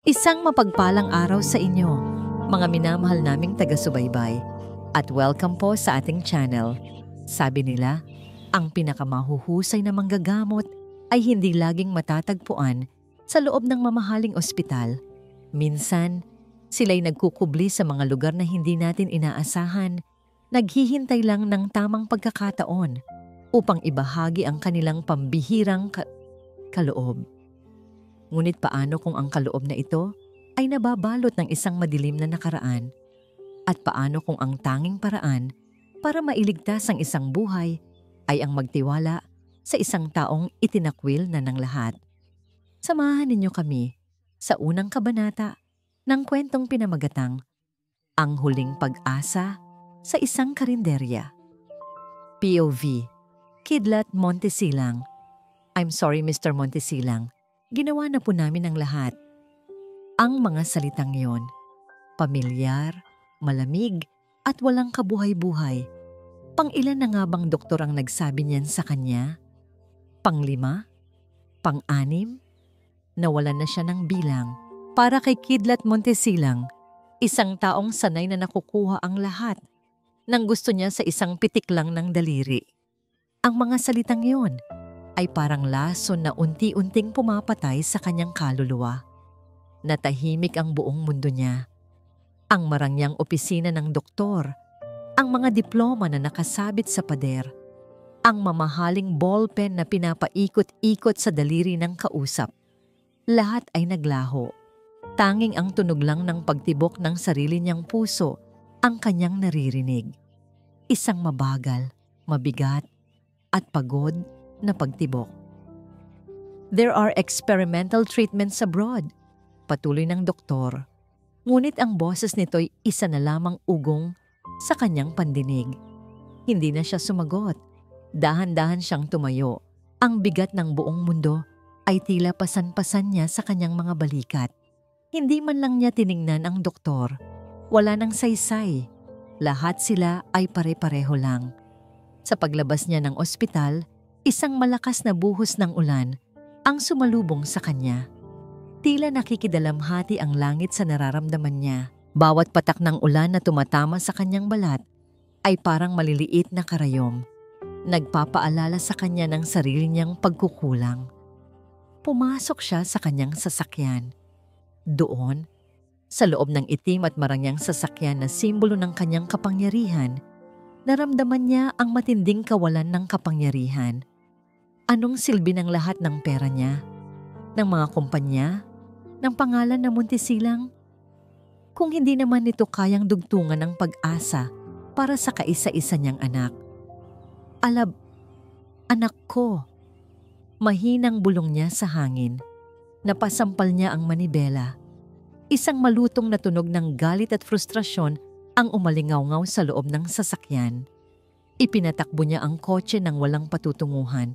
Isang mapagpalang araw sa inyo, mga minamahal naming taga-subaybay, at welcome po sa ating channel. Sabi nila, ang pinakamahuhusay na manggagamot ay hindi laging matatagpuan sa loob ng mamahaling ospital. Minsan, sila'y nagkukubli sa mga lugar na hindi natin inaasahan, naghihintay lang ng tamang pagkakataon upang ibahagi ang kanilang pambihirang kaloob. Ngunit paano kung ang kaloob na ito ay nababalot ng isang madilim na nakaraan? At paano kung ang tanging paraan para mailigtas ang isang buhay ay ang magtiwala sa isang taong itinakwil na ng lahat? Samahan ninyo kami sa unang kabanata ng kwentong pinamagatang Ang Huling Pag-asa sa Isang Karinderya. POV, Kidlat Montesilang. I'm sorry, Mr. Montesilang. Ginawa na po namin ang lahat. Ang mga salitang yon, pamilyar, malamig, at walang kabuhay-buhay. Pang-ilan na nga bang doktor ang nagsabi niyan sa kanya? Pang-5? Pang-6? Nawalan na siya ng bilang. Para kay Kidlat Montesilang, isang taong sanay na nakukuha ang lahat nang gusto niya sa isang pitik lang ng daliri. Ang mga salitang yon ay parang lason na unti-unting pumapatay sa kanyang kaluluwa. Natahimik ang buong mundo niya. Ang marangyang opisina ng doktor, ang mga diploma na nakasabit sa pader, ang mamahaling ballpen na pinapaikot-ikot sa daliri ng kausap. Lahat ay naglaho. Tanging ang tunog lang ng pagtibok ng sarili niyang puso ang kanyang naririnig. Isang mabagal, mabigat, at pagod na pagtibok. There are experimental treatments abroad, patuloy ng doktor. Ngunit ang boses nito'y isa na lamang ugong sa kanyang pandinig. Hindi na siya sumagot. Dahan-dahan siyang tumayo. Ang bigat ng buong mundo ay tila pasan-pasan niya sa kanyang mga balikat. Hindi man lang niya tiningnan ang doktor. Wala nang saysay. Lahat sila ay pare-pareho lang. Sa paglabas niya ng ospital, isang malakas na buhos ng ulan ang sumalubong sa kanya. Tila nakikidalamhati ang langit sa nararamdaman niya. Bawat patak ng ulan na tumatama sa kanyang balat ay parang maliliit na karayom. Nagpapaalala sa kanya ng sarili niyang pagkukulang. Pumasok siya sa kanyang sasakyan. Doon, sa loob ng itim at marangyang sasakyan na simbolo ng kanyang kapangyarihan, naramdaman niya ang matinding kawalan ng kapangyarihan. Anong silbi ng lahat ng pera niya, ng mga kumpanya, ng pangalan na Montesilang? Kung hindi naman nito kayang dugtungan ng pag-asa para sa kaisa-isa niyang anak. Alab, anak ko. Mahinang bulong niya sa hangin. Napasampal niya ang manibela. Isang malutong na tunog ng galit at frustrasyon ang umalingaw-ngaw sa loob ng sasakyan. Ipinatakbo niya ang kotse ng walang patutunguhan.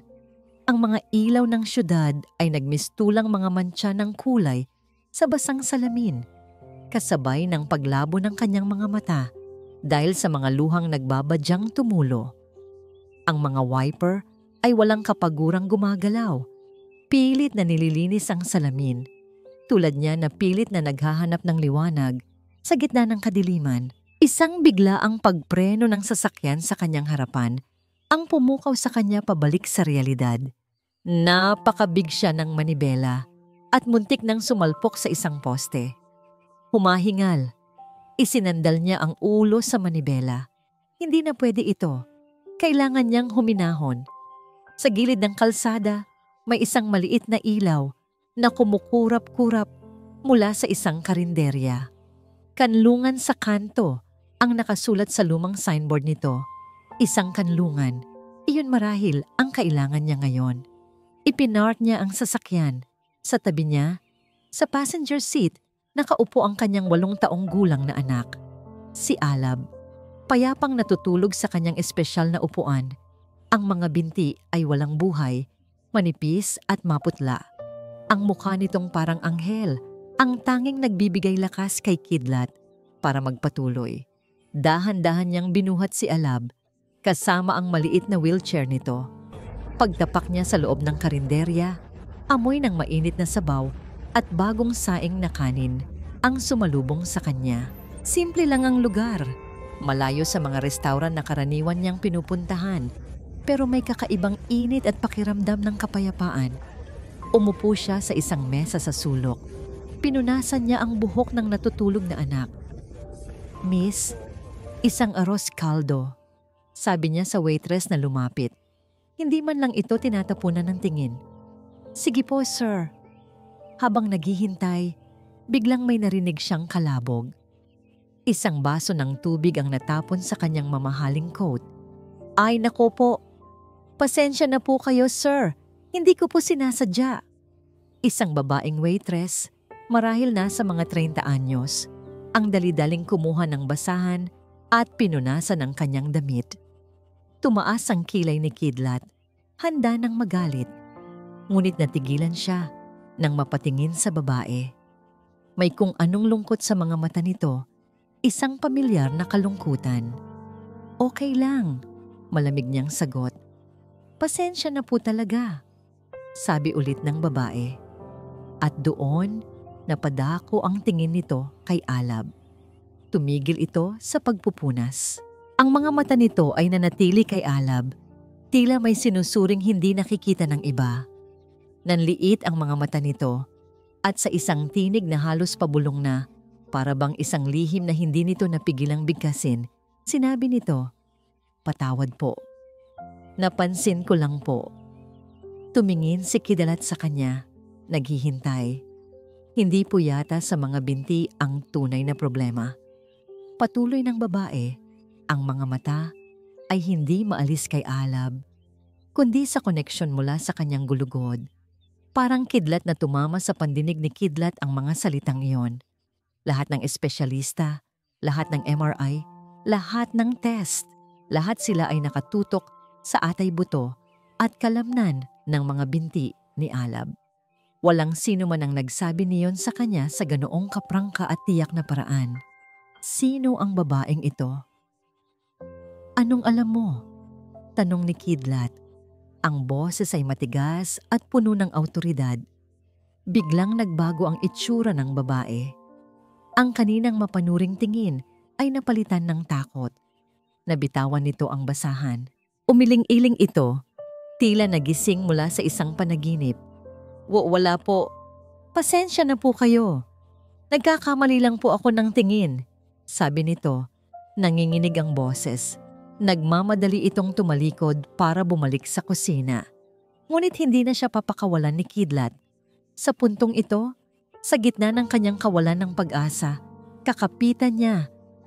Ang mga ilaw ng syudad ay nagmistulang mga mantsa ng kulay sa basang salamin, kasabay ng paglabo ng kanyang mga mata dahil sa mga luhang nagbabadyang tumulo. Ang mga wiper ay walang kapagurang gumagalaw. Pilit na nililinis ang salamin, tulad niya na pilit na naghahanap ng liwanag sa gitna ng kadiliman. Isang biglaang pagpreno ng sasakyan sa kanyang harapan ang pumukaw sa kanya pabalik sa realidad. Napakabig siya ng manibela at muntik nang sumalpok sa isang poste. Humahingal. Isinandal niya ang ulo sa manibela. Hindi na pwede ito. Kailangan niyang huminahon. Sa gilid ng kalsada, may isang maliit na ilaw na kumukurap-kurap mula sa isang karinderya. Kanlungan sa kanto ang nakasulat sa lumang signboard nito. Isang kanlungan. Iyon marahil ang kailangan niya ngayon. Ipinark niya ang sasakyan. Sa tabi niya, sa passenger seat, nakaupo ang kanyang 8 taong gulang na anak, si Alab. Payapang natutulog sa kanyang espesyal na upuan. Ang mga binti ay walang buhay, manipis at maputla. Ang mukha nitong parang anghel, ang tanging nagbibigay lakas kay Kidlat para magpatuloy. Dahan-dahan niyang binuhat si Alab, kasama ang maliit na wheelchair nito. Pagtapak niya sa loob ng karinderya, amoy ng mainit na sabaw at bagong saing na kanin ang sumalubong sa kanya. Simple lang ang lugar, malayo sa mga restaurant na karaniwan niyang pinupuntahan, pero may kakaibang init at pakiramdam ng kapayapaan. Umupo siya sa isang mesa sa sulok. Pinunasan niya ang buhok ng natutulog na anak. "Miss, isang arroz caldo," sabi niya sa waitress na lumapit. Hindi man lang ito tinatapunan ng tingin. "Sige po, sir." Habang naghihintay, biglang may narinig siyang kalabog. Isang baso ng tubig ang natapon sa kanyang mamahaling coat. "Ay nako po, pasensya na po kayo, sir. Hindi ko po sinasadya." Isang babaeng waitress, marahil na sa mga 30 anyos, ang dali-daling kumuha ng basahan at pinunasan ang kanyang damit. Tumaas ang kilay ni Kidlat, handa nang magalit. Ngunit natigilan siya nang mapatingin sa babae. May kung anong lungkot sa mga mata nito, isang pamilyar na kalungkutan. "Okay lang," malamig niyang sagot. "Pasensya na po talaga," sabi ulit ng babae. At doon, napadako ang tingin nito kay Alab. Tumigil ito sa pagpupunas. Ang mga mata nito ay nanatili kay Alab, tila may sinusuring hindi nakikita ng iba. Nanliit ang mga mata nito at sa isang tinig na halos pabulong na, para bang isang lihim na hindi nito napigilang bigkasin, sinabi nito, "Patawad po. Napansin ko lang po." Tumingin si Kidlat sa kanya, naghihintay. Hindi po yata sa mga binti ang tunay na problema. Patuloy ng babae, ang mga mata ay hindi maalis kay Alab, kundi sa koneksyon mula sa kanyang gulugod. Parang kidlat na tumama sa pandinig ni Kidlat ang mga salitang iyon. Lahat ng espesyalista, lahat ng MRI, lahat ng test, lahat sila ay nakatutok sa atay buto at kalamnan ng mga binti ni Alab. Walang sino man ang nagsabi niyon sa kanya sa ganoong kaprangka at tiyak na paraan. Sino ang babaeng ito? "Anong alam mo?" tanong ni Kidlat. Ang boses ay matigas at puno ng awtoridad. Biglang nagbago ang itsura ng babae. Ang kaninang mapanuring tingin ay napalitan ng takot. Nabitawan nito ang basahan. Umiling-iling ito, tila nagising mula sa isang panaginip. Wala po. Pasensya na po kayo. Nagkakamali lang po ako ng tingin," sabi nito. Nanginginig ang boses. Nagmamadali itong tumalikod para bumalik sa kusina. Ngunit hindi na siya papakawalan ni Kidlat. Sa puntong ito, sa gitna ng kanyang kawalan ng pag-asa, kakapitan niya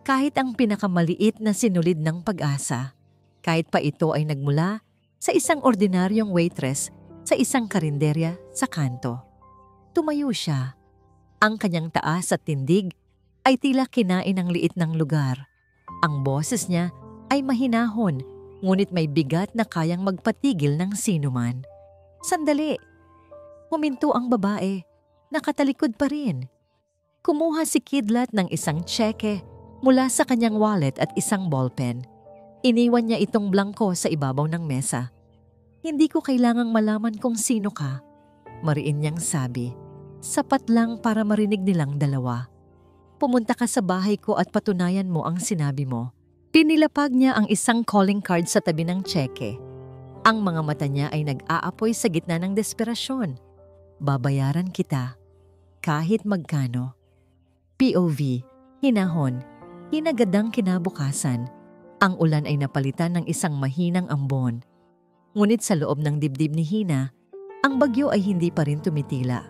kahit ang pinakamaliit na sinulid ng pag-asa. Kahit pa ito ay nagmula sa isang ordinaryong waitress sa isang karinderya sa kanto. Tumayo siya. Ang kanyang taas at tindig ay tila kinain ang liit ng lugar. Ang boses niya ay mahinahon, ngunit may bigat na kayang magpatigil ng sinuman. Sandali. Huminto ang babae. Nakatalikod pa rin. Kumuha si Kidlat ng isang tseke mula sa kanyang wallet at isang ballpen. Iniwan niya itong blangko sa ibabaw ng mesa. "Hindi ko kailangang malaman kung sino ka," mariin niyang sabi. "Sapat lang para marinig nilang dalawa. Pumunta ka sa bahay ko at patunayan mo ang sinabi mo." Pinilapag niya ang isang calling card sa tabi ng tseke. Ang mga mata niya ay nag-aapoy sa gitna ng desperasyon. "Babayaran kita, kahit magkano." POV, hinahon, hinagadang kinabukasan. Ang ulan ay napalitan ng isang mahinang ambon. Ngunit sa loob ng dibdib ni Hina, ang bagyo ay hindi pa rin tumitila.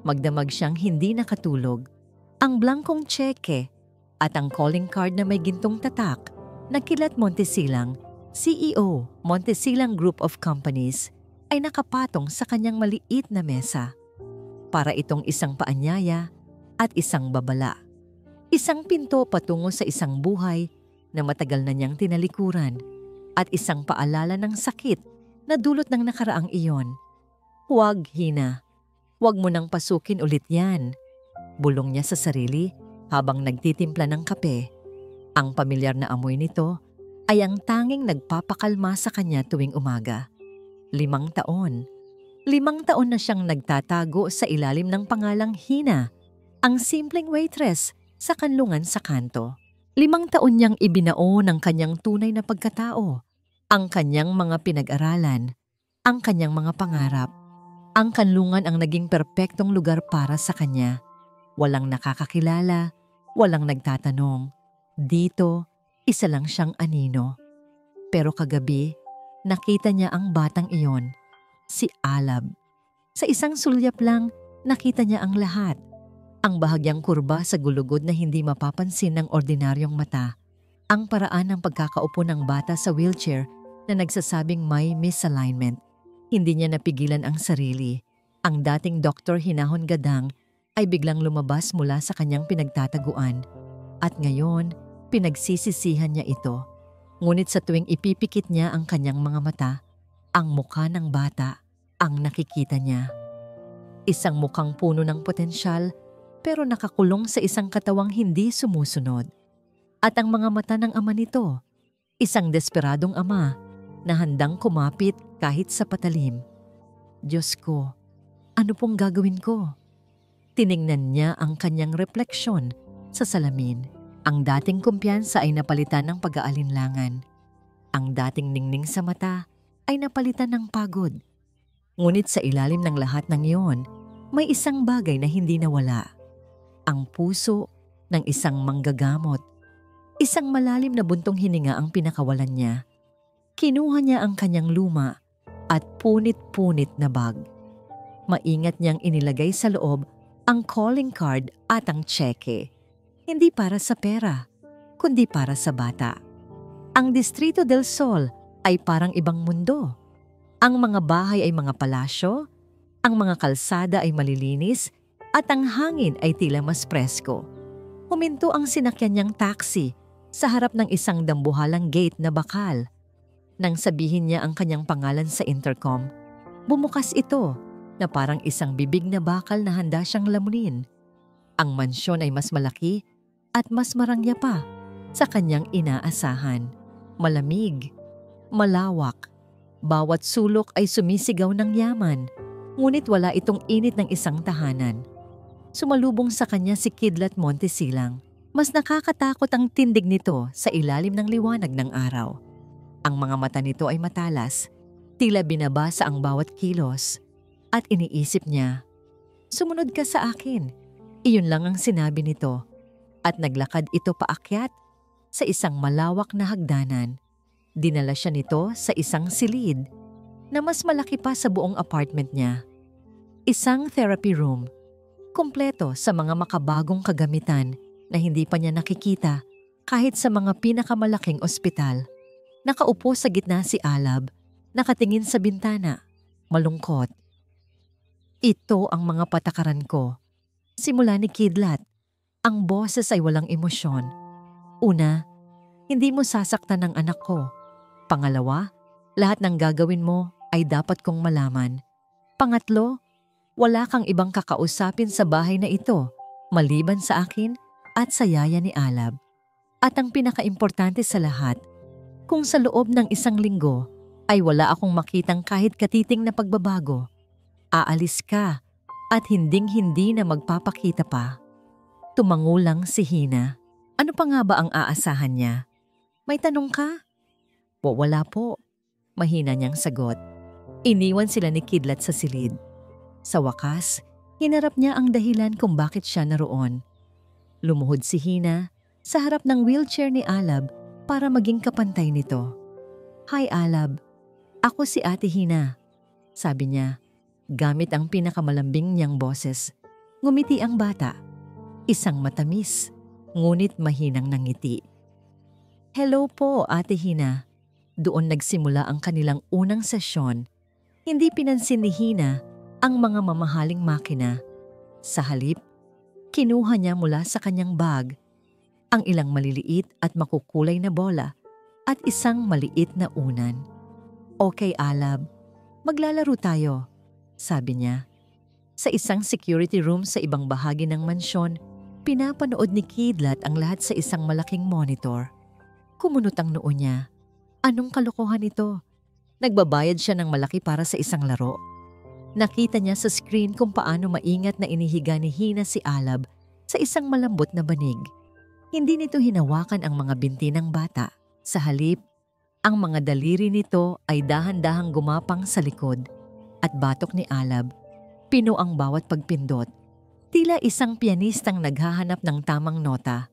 Magdamag siyang hindi nakatulog. Ang blangkong tseke at ang calling card na may gintong tatak na Kilat Montesilang, CEO, Montesilang Group of Companies, ay nakapatong sa kanyang maliit na mesa. Para itong isang paanyaya at isang babala. Isang pinto patungo sa isang buhay na matagal na niyang tinalikuran at isang paalala ng sakit na dulot ng nakaraang iyon. "Huwag, Hina. Huwag mo nang pasukin ulit yan," bulong niya sa sarili habang nagtitimpla ng kape. Ang pamilyar na amoy nito ay ang tanging nagpapakalma sa kanya tuwing umaga. 5 taon. 5 taon na siyang nagtatago sa ilalim ng pangalang Hina, ang simpleng waitress sa kanlungan sa kanto. 5 taon niyang ibinao ng kanyang tunay na pagkatao, ang kanyang mga pinag-aralan, ang kanyang mga pangarap. Ang kanlungan ang naging perpektong lugar para sa kanya. Walang nakakakilala, walang nagtatanong. Dito, isa lang siyang anino. Pero kagabi, nakita niya ang batang iyon, si Alab. Sa isang sulyap lang, nakita niya ang lahat. Ang bahagyang kurba sa gulugod na hindi mapapansin ng ordinaryong mata. Ang paraan ng pagkakaupo ng bata sa wheelchair na nagsasabing may misalignment. Hindi niya napigilan ang sarili. Ang dating Dr. Hinahon Gadang ay biglang lumabas mula sa kanyang pinagtataguan. At ngayon, pinagsisisihan niya ito. Ngunit sa tuwing ipipikit niya ang kanyang mga mata, ang mukha ng bata ang nakikita niya. Isang mukhang puno ng potensyal pero nakakulong sa isang katawang hindi sumusunod. At ang mga mata ng ama nito, isang desperadong ama na handang kumapit kahit sa patalim. Diyos ko, ano pong gagawin ko? Tiningnan niya ang kanyang refleksyon sa salamin. Ang dating kumpiyansa ay napalitan ng pag-aalinlangan. Ang dating ningning sa mata ay napalitan ng pagod. Ngunit sa ilalim ng lahat ng iyon, may isang bagay na hindi nawala. Ang puso ng isang manggagamot. Isang malalim na buntong hininga ang pinakawalan niya. Kinuha niya ang kanyang luma at punit-punit na bag. Maingat niyang inilagay sa loob ang calling card at ang tseke. Hindi para sa pera, kundi para sa bata. Ang Distrito del Sol ay parang ibang mundo. Ang mga bahay ay mga palasyo, ang mga kalsada ay malilinis, at ang hangin ay tila mas presko. Huminto ang sinakyan niyang taxi sa harap ng isang dambuhalang gate na bakal. Nang sabihin niya ang kanyang pangalan sa intercom, bumukas ito na parang isang bibig na bakal na handa siyang lamunin. Ang mansyon ay mas malaki at mas marangya pa sa kanyang inaasahan. Malamig, malawak, bawat sulok ay sumisigaw ng yaman, ngunit wala itong init ng isang tahanan. Sumalubong sa kanya si Kidlat Montesilang. Mas nakakatakot ang tindig nito sa ilalim ng liwanag ng araw. Ang mga mata nito ay matalas, tila binabasa ang bawat kilos, at iniisip niya, "Sumunod ka sa akin." Iyon lang ang sinabi nito, at naglakad ito paakyat sa isang malawak na hagdanan. Dinala siya nito sa isang silid na mas malaki pa sa buong apartment niya. Isang therapy room, kumpleto sa mga makabagong kagamitan na hindi pa niya nakikita kahit sa mga pinakamalaking ospital. Nakaupo sa gitna si Alab, nakatingin sa bintana, malungkot. Ito ang mga patakaran ko. Simula ni Kidlat, ang boses ay walang emosyon. Una, hindi mo sasaktan ng anak ko. Pangalawa, lahat ng gagawin mo ay dapat kong malaman. Pangatlo, wala kang ibang kakausapin sa bahay na ito maliban sa akin at sa yaya ni Alab. At ang pinakaimportante sa lahat, kung sa loob ng 1 linggo ay wala akong makitang kahit katiting na pagbabago, aalis ka at hinding-hindi na magpapakita pa. Tumango lang si Hina. Ano pa nga ba ang aasahan niya? May tanong ka? Wala po. Mahina niyang sagot. Iniwan sila ni Kidlat sa silid. Sa wakas, hinarap niya ang dahilan kung bakit siya naroon. Lumuhod si Hina sa harap ng wheelchair ni Alab para maging kapantay nito. "Hi Alab, ako si Ate Hina," sabi niya, gamit ang pinakamalambing niyang boses. Ngumiti ang bata, isang matamis, ngunit mahinang nangiti. "Hello po, Ate Hina." Doon nagsimula ang kanilang unang sesyon. Hindi pinansin ni Hina ang mga mamahaling makina. Sa halip, kinuha niya mula sa kanyang bag ang ilang maliliit at makukulay na bola at isang maliit na unan. "Okay, Alab, maglalaro tayo," sabi niya. Sa isang security room sa ibang bahagi ng mansyon, pinapanood ni Kidlat ang lahat sa isang malaking monitor. Kumunot ang noo niya. Anong kalokohan ito? Nagbabayad siya ng malaki para sa isang laro. Nakita niya sa screen kung paano maingat na inihiga ni Hina si Alab sa isang malambot na banig. Hindi nito hinawakan ang mga binti ng bata. Sa halip, ang mga daliri nito ay dahan-dahang gumapang sa likod at batok ni Alab pino ang bawat pagpindot. Tila isang pianistang naghahanap ng tamang nota.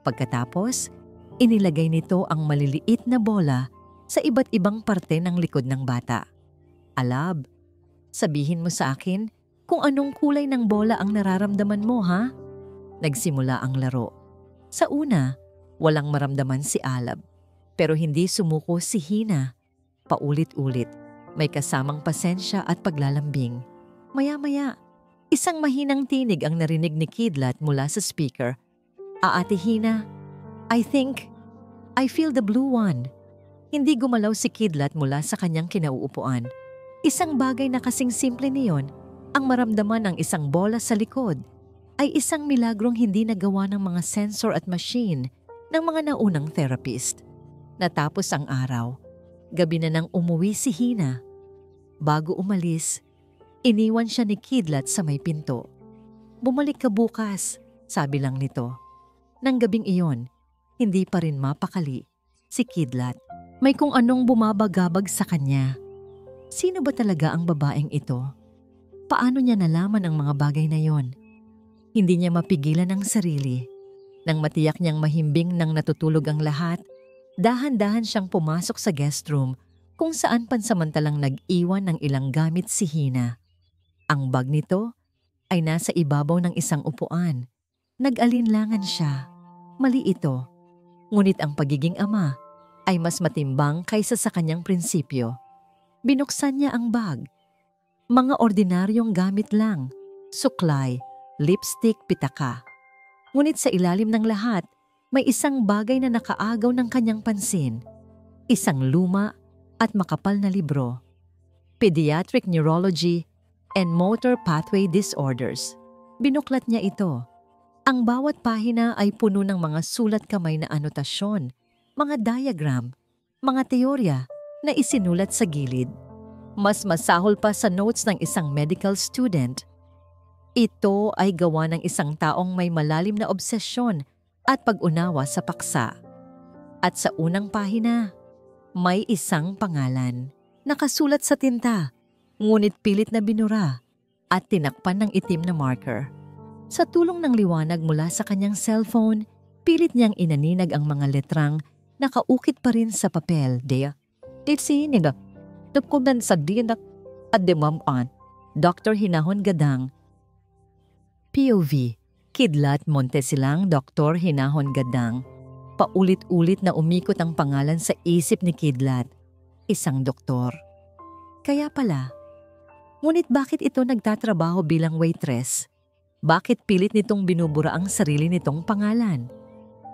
Pagkatapos, inilagay nito ang maliliit na bola sa iba't ibang parte ng likod ng bata. Alab, sabihin mo sa akin kung anong kulay ng bola ang nararamdaman mo, ha? Nagsimula ang laro. Sa una, walang maramdaman si Alab. Pero hindi sumuko si Hina. Paulit-ulit, may kasamang pasensya at paglalambing. Maya-maya, isang mahinang tinig ang narinig ni Kidlat mula sa speaker. Ate Hina, I feel the blue one. Hindi gumalaw si Kidlat mula sa kanyang kinauupuan. Isang bagay na kasing simple niyon, ang maramdaman ng isang bola sa likod, ay isang milagrong hindi nagawa ng mga sensor at machine ng mga naunang therapist. Natapos ang araw, gabi na nang umuwi si Hina. Bago umalis, iniwan siya ni Kidlat sa may pinto. Bumalik ka bukas, sabi lang nito. Nang gabing iyon, hindi pa rin mapakali si Kidlat. May kung anong bumabagabag sa kanya. Sino ba talaga ang babaeng ito? Paano niya nalaman ang mga bagay na yon? Hindi niya mapigilan ang sarili. Nang matiyak niyang mahimbing nang natutulog ang lahat, dahan-dahan siyang pumasok sa guest room kung saan pansamantalang nag-iwan ng ilang gamit si Hina. Ang bag nito ay nasa ibabaw ng isang upuan. Nag-alinlangan siya. Mali ito. Ngunit ang pagiging ama ay mas matimbang kaysa sa kanyang prinsipyo. Binuksan niya ang bag. Mga ordinaryong gamit lang, suklay, lipstick, pitaka. Ngunit sa ilalim ng lahat, may isang bagay na nakaagaw ng kanyang pansin. Isang luma at makapal na libro. Pediatric Neurology and Motor Pathway Disorders. Binuklat niya ito. Ang bawat pahina ay puno ng mga sulat kamay na anotasyon, mga diagram, mga teorya na isinulat sa gilid. Mas masahol pa sa notes ng isang medical student. Ito ay gawa ng isang taong may malalim na obsesyon at pag-unawa sa paksa. At sa unang pahina, may isang pangalan. Nakasulat sa tinta, ngunit pilit na binura at tinakpan ng itim na marker. Sa tulong ng liwanag mula sa kanyang cellphone, pilit niyang inaninag ang mga letrang nakaukit pa rin sa papel. Nila, dokumen sa dinak at demaman. Dr. Hinahon Gadang. POV, Kidlat Montesilang Dr. Hinahon Gadang. Paulit-ulit na umikot ang pangalan sa isip ni Kidlat. Isang doktor. Kaya pala. Ngunit bakit ito nagtatrabaho bilang waitress? Bakit pilit nitong binubura ang sarili nitong pangalan?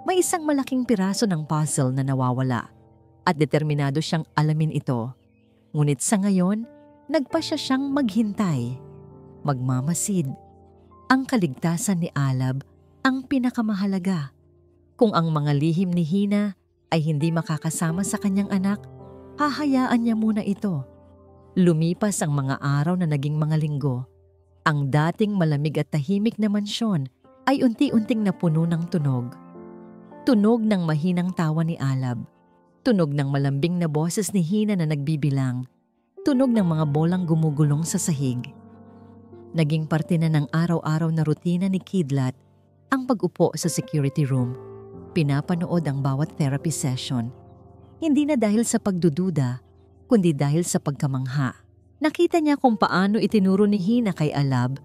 May isang malaking piraso ng puzzle na nawawala at determinado siyang alamin ito. Ngunit sa ngayon, nagpasya siyang maghintay, magmamasid. Ang kaligtasan ni Alab ang pinakamahalaga. Kung ang mga lihim ni Hina ay hindi makakasama sa kanyang anak, hahayaan niya muna ito. Lumipas ang mga araw na naging mga linggo. Ang dating malamig at tahimik na mansyon ay unti-unting napuno ng tunog. Tunog ng mahinang tawa ni Alab. Tunog ng malambing na boses ni Hina na nagbibilang. Tunog ng mga bolang gumugulong sa sahig. Naging parte na ng araw-araw na rutina ni Kidlat ang pag-upo sa security room. Pinapanood ang bawat therapy session. Hindi na dahil sa pagdududa, kundi dahil sa pagkamangha. Nakita niya kung paano itinuro ni Hina kay Alab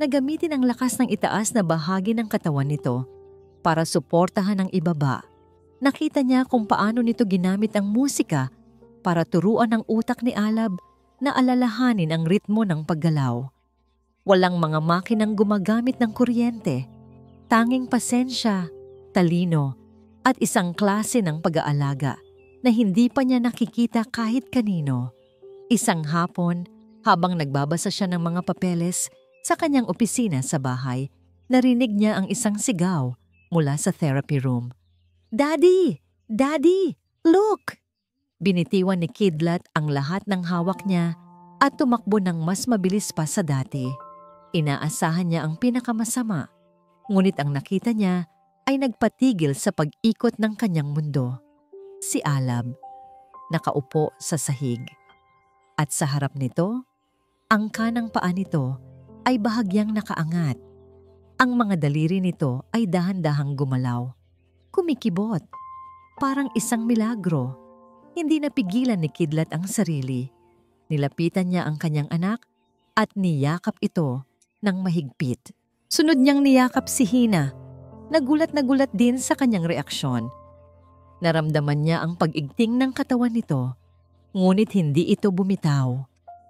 na gamitin ang lakas ng itaas na bahagi ng katawan nito para suportahan ang ibaba. Nakita niya kung paano nito ginamit ang musika para turuan ang utak ni Alab na alalahanin ang ritmo ng paggalaw. Walang mga makinang gumagamit ng kuryente, tanging pasensya, talino, at isang klase ng pag-aalaga na hindi pa niya nakikita kahit kanino. Isang hapon, habang nagbabasa siya ng mga papeles sa kanyang opisina sa bahay, narinig niya ang isang sigaw mula sa therapy room. "Daddy! Daddy! Look!" Binitiwan ni Kidlat ang lahat ng hawak niya at tumakbo ng mas mabilis pa sa dati. Inaasahan niya ang pinakamasama, ngunit ang nakita niya ay nagpatigil sa pag-ikot ng kanyang mundo. Si Alab, nakaupo sa sahig. At sa harap nito, ang kanang paa nito ay bahagyang nakaangat. Ang mga daliri nito ay dahan-dahang gumalaw. Kumikibot. Parang isang milagro. Hindi napigilan ni Kidlat ang sarili. Nilapitan niya ang kanyang anak at niyakap ito ng mahigpit. Sunod niyang niyakap si Hina. Nagulat din sa kanyang reaksyon. Naramdaman niya ang pag-igting ng katawan nito, ngunit hindi ito bumitaw.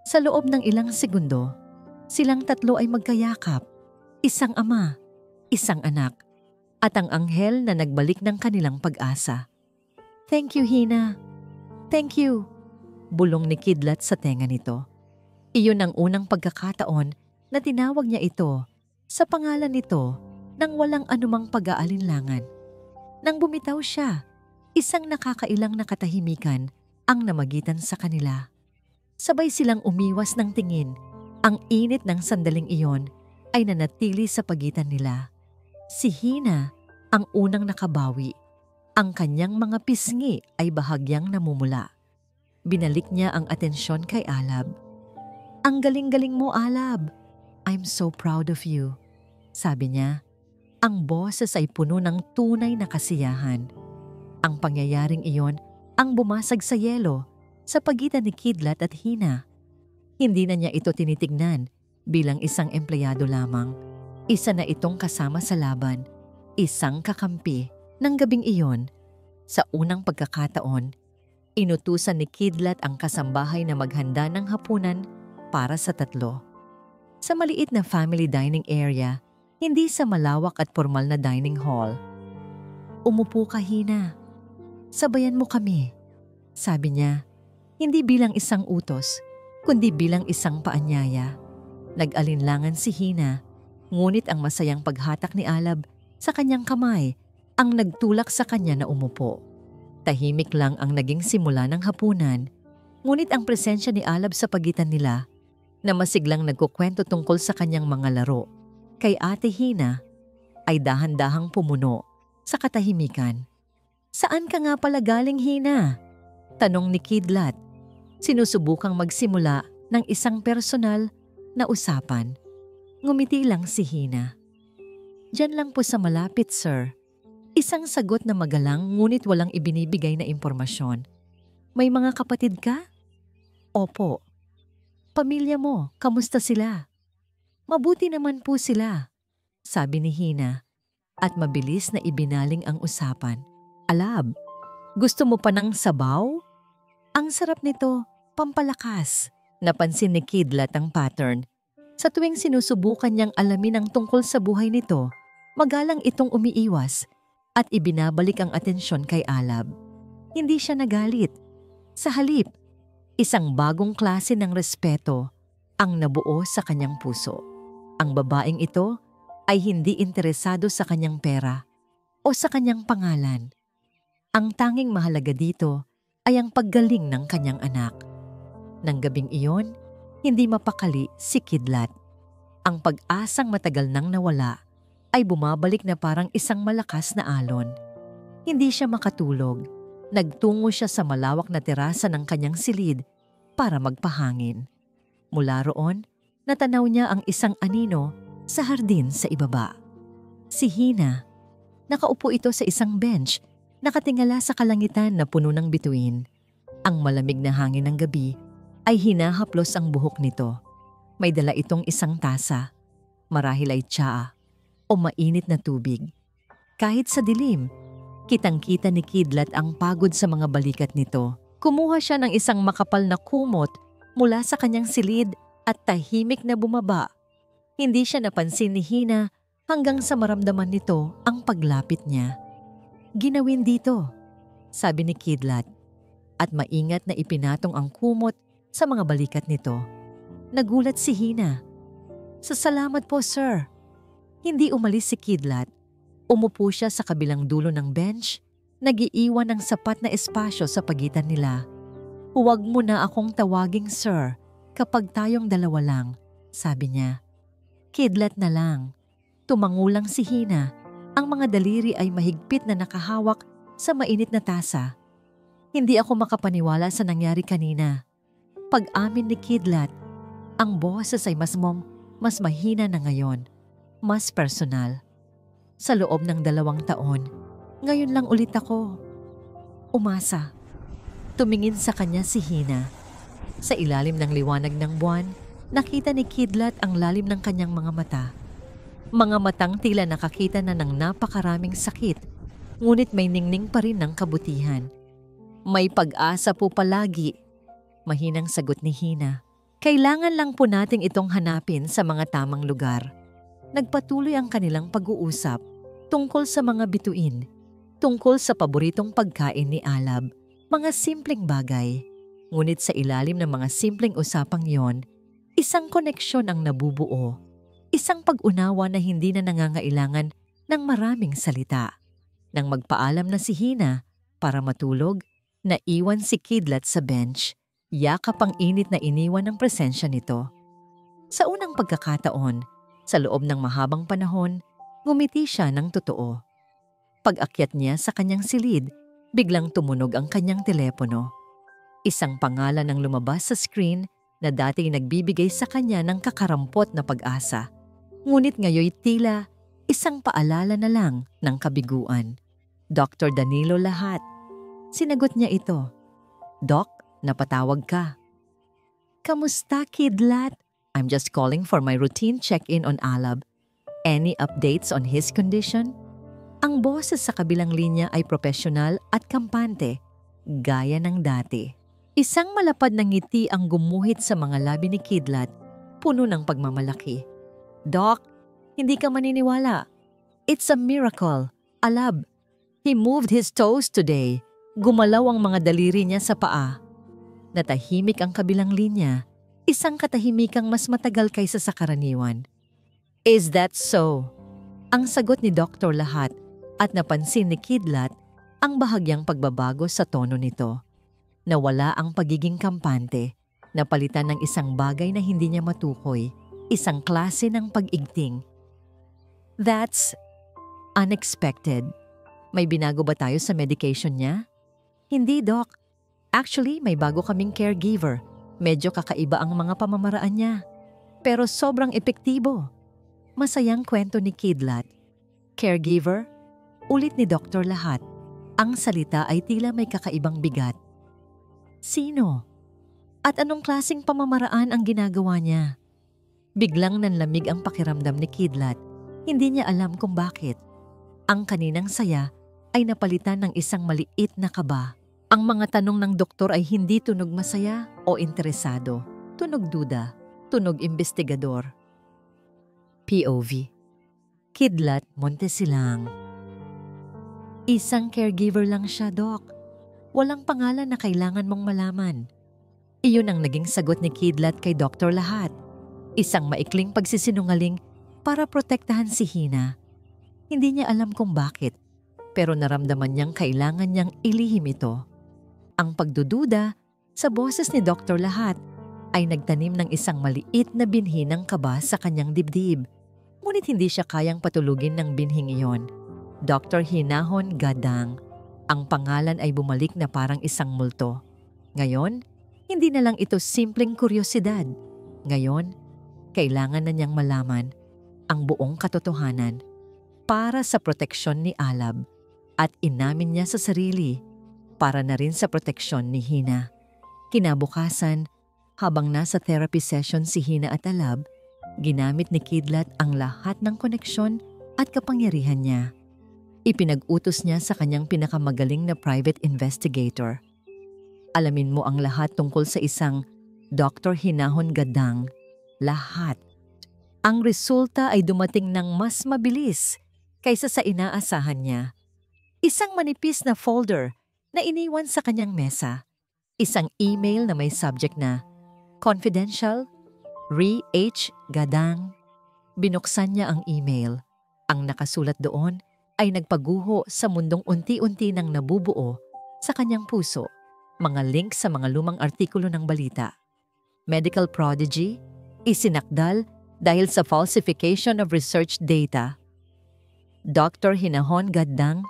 Sa loob ng ilang segundo, silang tatlo ay magkayakap. Isang ama, isang anak, at ang anghel na nagbalik ng kanilang pag-asa. "Thank you, Hina. Thank you," bulong ni Kidlat sa tenga nito. Iyon ang unang pagkakataon na tinawag niya ito sa pangalan nito nang walang anumang pag-aalinlangan. Nang bumitaw siya, isang nakakailang na katahimikan ang namagitan sa kanila. Sabay silang umiwas ng tingin. Ang init ng sandaling iyon ay nanatili sa pagitan nila. Si Hina ang unang nakabawi. Ang kanyang mga pisngi ay bahagyang namumula. Binalik niya ang atensyon kay Alab. "Ang galing-galing mo, Alab. I'm so proud of you," sabi niya. Ang boses ay puno ng tunay na kasiyahan. Ang pangyayaring iyon ang bumasag sa yelo sa pagitan ni Kidlat at Hina. Hindi na niya ito tinitignan bilang isang empleyado lamang. Isa na itong kasama sa laban, isang kakampi. Ng gabing iyon, sa unang pagkakataon, inutusan ni Kidlat ang kasambahay na maghanda ng hapunan para sa tatlo. Sa maliit na family dining area, hindi sa malawak at formal na dining hall. "Umupo ka, Hina. Sabayan mo kami," sabi niya. Hindi bilang isang utos, kundi bilang isang paanyaya. Nag-alinlangan si Hina, ngunit ang masayang paghatak ni Alab sa kanyang kamay ang nagtulak sa kanya na umupo. Tahimik lang ang naging simula ng hapunan, ngunit ang presensya ni Alab sa pagitan nila, na masiglang nagkukwento tungkol sa kanyang mga laro kay Ate Hina, ay dahan-dahang pumuno sa katahimikan. "Saan ka nga pala galing, Hina?" tanong ni Kidlat. Sinusubukang magsimula ng isang personal na usapan. Ngumiti lang si Hina. "Diyan lang po sa malapit, sir." Isang sagot na magalang ngunit walang ibinibigay na impormasyon. "May mga kapatid ka?" "Opo." "Pamilya mo, kamusta sila?" "Mabuti naman po sila," sabi ni Hina, at mabilis na ibinaling ang usapan. "Alab, gusto mo pa ng sabaw? Ang sarap nito, pampalakas." Napansin ni Kidlat ang pattern. Sa tuwing sinusubukan niyang alamin ang tungkol sa buhay nito, magalang itong umiiwas at ibinabalik ang atensyon kay Alab. Hindi siya nagalit. Sa halip, isang bagong klase ng respeto ang nabuo sa kanyang puso. Ang babaeng ito ay hindi interesado sa kanyang pera o sa kanyang pangalan. Ang tanging mahalaga dito ay ang paggaling ng kanyang anak. Nang gabing iyon, hindi mapakali si Kidlat. Ang pag-asang matagal nang nawala ay bumabalik na parang isang malakas na alon. Hindi siya makatulog. Nagtungo siya sa malawak na terasa ng kanyang silid para magpahangin. Mula roon, natanaw niya ang isang anino sa hardin sa ibaba. Si Hina. Nakaupo ito sa isang bench, nakatingala sa kalangitan na puno ng bituin. Ang malamig na hangin ng gabi ay hinahaplos ang buhok nito. May dala itong isang tasa. Marahil ay tsaa o mainit na tubig. Kahit sa dilim, kitang-kita ni Kidlat ang pagod sa mga balikat nito. Kumuha siya ng isang makapal na kumot mula sa kanyang silid at tahimik na bumaba. Hindi siya napansin ni Hina hanggang sa maramdaman nito ang paglapit niya. "Ginawin dito," sabi ni Kidlat, at maingat na ipinatong ang kumot sa mga balikat nito. Nagulat si Hina. "Salamat po, sir." Hindi umalis si Kidlat. Umupo siya sa kabilang dulo ng bench, nag-iiwan ng sapat na espasyo sa pagitan nila. "Huwag mo na akong tawaging sir," Kapag tayong dalawa lang, sabi niya. Kidlat na lang. Tumangulang si Hina. Ang mga daliri ay mahigpit na nakahawak sa mainit na tasa. Hindi ako makapaniwala sa nangyari kanina. Pag-amin ni Kidlat, ang boses ay mas mahina na ngayon. Mas personal. Sa loob ng 2 taon, ngayon lang ulit ako. Umasa. Tumingin sa kanya si Hina. Sa ilalim ng liwanag ng buwan, nakita ni Kidlat ang lalim ng kanyang mga mata. Mga matang tila nakakita na ng napakaraming sakit, ngunit may ningning pa rin ng kabutihan. May pag-asa po palagi. Mahinang sagot ni Hina. Kailangan lang po nating itong hanapin sa mga tamang lugar. Nagpatuloy ang kanilang pag-uusap tungkol sa mga bituin, tungkol sa paboritong pagkain ni Alab, mga simpleng bagay. Ngunit sa ilalim ng mga simpleng usapang yon, isang koneksyon ang nabubuo. Isang pag-unawa na hindi na nangangailangan ng maraming salita. Nang magpaalam na si Hina para matulog, naiwan si Kidlat sa bench. Yakap ang init na iniwan ng presensya nito. Sa unang pagkakataon, sa loob ng mahabang panahon, ngumiti siya ng totoo. Pag-akyat niya sa kanyang silid, biglang tumunog ang kanyang telepono. Isang pangalan ang lumabas sa screen na dati nagbibigay sa kanya ng kakarampot na pag-asa. Ngunit ngayoy tila isang paalala na lang ng kabiguan. Dr. Danilo Lahat. Sinagot niya ito. Doc, napatawag ka. Kamusta, Kidlat? I'm just calling for my routine check-in on Alab. Any updates on his condition? Ang boses sa kabilang linya ay profesional at kampante, gaya ng dati. Isang malapad na ngiti ang gumuhit sa mga labi ni Kidlat, puno ng pagmamalaki. Doc, hindi ka maniniwala. It's a miracle. Alab, he moved his toes today. Gumalaw ang mga daliri niya sa paa. Natahimik ang kabilang linya, isang katahimikang mas matagal kaysa sa karaniwan. Is that so? Ang sagot ni Dr. Lahat at napansin ni Kidlat ang bahagyang pagbabago sa tono nito. Nawala ang pagiging kampante, napalitan ng isang bagay na hindi niya matukoy, isang klase ng pag-igting. That's unexpected. May binago ba tayo sa medication niya? Hindi, Doc. Actually, may bago kaming caregiver. Medyo kakaiba ang mga pamamaraan niya. Pero sobrang epektibo. Masayang kwento ni Kidlat. Caregiver? Ulit ni Dr. Lahat. Ang salita ay tila may kakaibang bigat. Sino? At anong klaseng pamamaraan ang ginagawa niya? Biglang nanlamig ang pakiramdam ni Kidlat. Hindi niya alam kung bakit. Ang kaninang saya ay napalitan ng isang maliit na kaba. Ang mga tanong ng doktor ay hindi tunog masaya o interesado. Tunog duda, tunog investigador. POV. Kidlat Montesilang. Isang caregiver lang siya, Doc. Walang pangalan na kailangan mong malaman. Iyon ang naging sagot ni Kidlat kay Dr. Lahat. Isang maikling pagsisinungaling para protektahan si Hina. Hindi niya alam kung bakit, pero naramdaman niyang kailangan niyang ilihim ito. Ang pagdududa sa boses ni Dr. Lahat ay nagtanim ng isang maliit na binhi ng kaba sa kanyang dibdib. Ngunit hindi siya kayang patulugin ng binhing iyon. Dr. Hinahon Gadang. Ang pangalan ay bumalik na parang isang multo. Ngayon, hindi na lang ito simpleng kuryosidad. Ngayon, kailangan na niyang malaman ang buong katotohanan para sa proteksyon ni Alab at inamin niya sa sarili para na rin sa proteksyon ni Hina. Kinabukasan, habang nasa therapy session si Hina at Alab, ginamit ni Kidlat ang lahat ng koneksyon at kapangyarihan niya. Ipinag-utos niya sa kanyang pinakamagaling na private investigator. Alamin mo ang lahat tungkol sa isang Dr. Hinahon Gadang. Lahat. Ang resulta ay dumating ng mas mabilis kaysa sa inaasahan niya. Isang manipis na folder na iniwan sa kanyang mesa. Isang email na may subject na Confidential, Re H. Gadang. Binuksan niya ang email. Ang nakasulat doon ay nagpaguho sa mundong unti-unti nang nabubuo sa kanyang puso, mga link sa mga lumang artikulo ng balita. medical prodigy, isinakdal dahil sa falsification of research data. Dr. Hinahon Gaddang,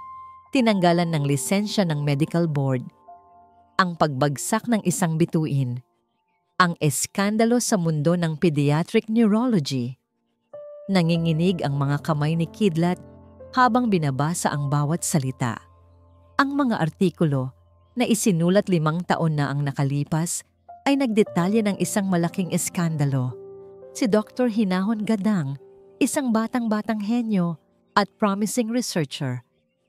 tinanggalan ng lisensya ng medical board. Ang pagbagsak ng isang bituin. Ang eskandalo sa mundo ng pediatric neurology. Nanginginig ang mga kamay ni Kidlat habang binabasa ang bawat salita. Ang mga artikulo na isinulat 5 taon na ang nakalipas ay nagdetalye ng isang malaking eskandalo. Si Dr. Hinahon Gaddang, isang batang-batang henyo at promising researcher,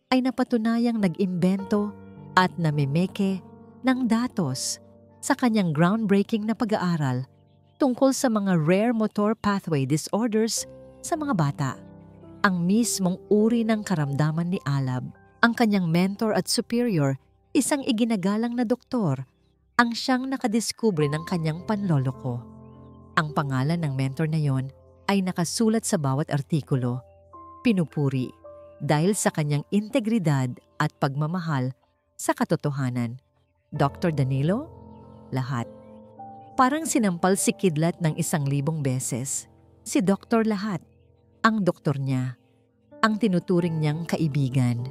ay napatunayang nag-imbento at namimeke ng datos sa kanyang groundbreaking na pag-aaral tungkol sa mga rare motor pathway disorders sa mga bata. Ang mismong uri ng karamdaman ni Alab, ang kanyang mentor at superior, isang iginagalang na doktor, ang siyang nakadiskubre ng kanyang panloloko. Ang pangalan ng mentor na yon ay nakasulat sa bawat artikulo. Pinupuri dahil sa kanyang integridad at pagmamahal sa katotohanan. Dr. Danilo? Lahat. Parang sinampal si Kidlat ng 1,000 beses. Si Dr. Lahat, ang doktor niya, ang tinuturing niyang kaibigan.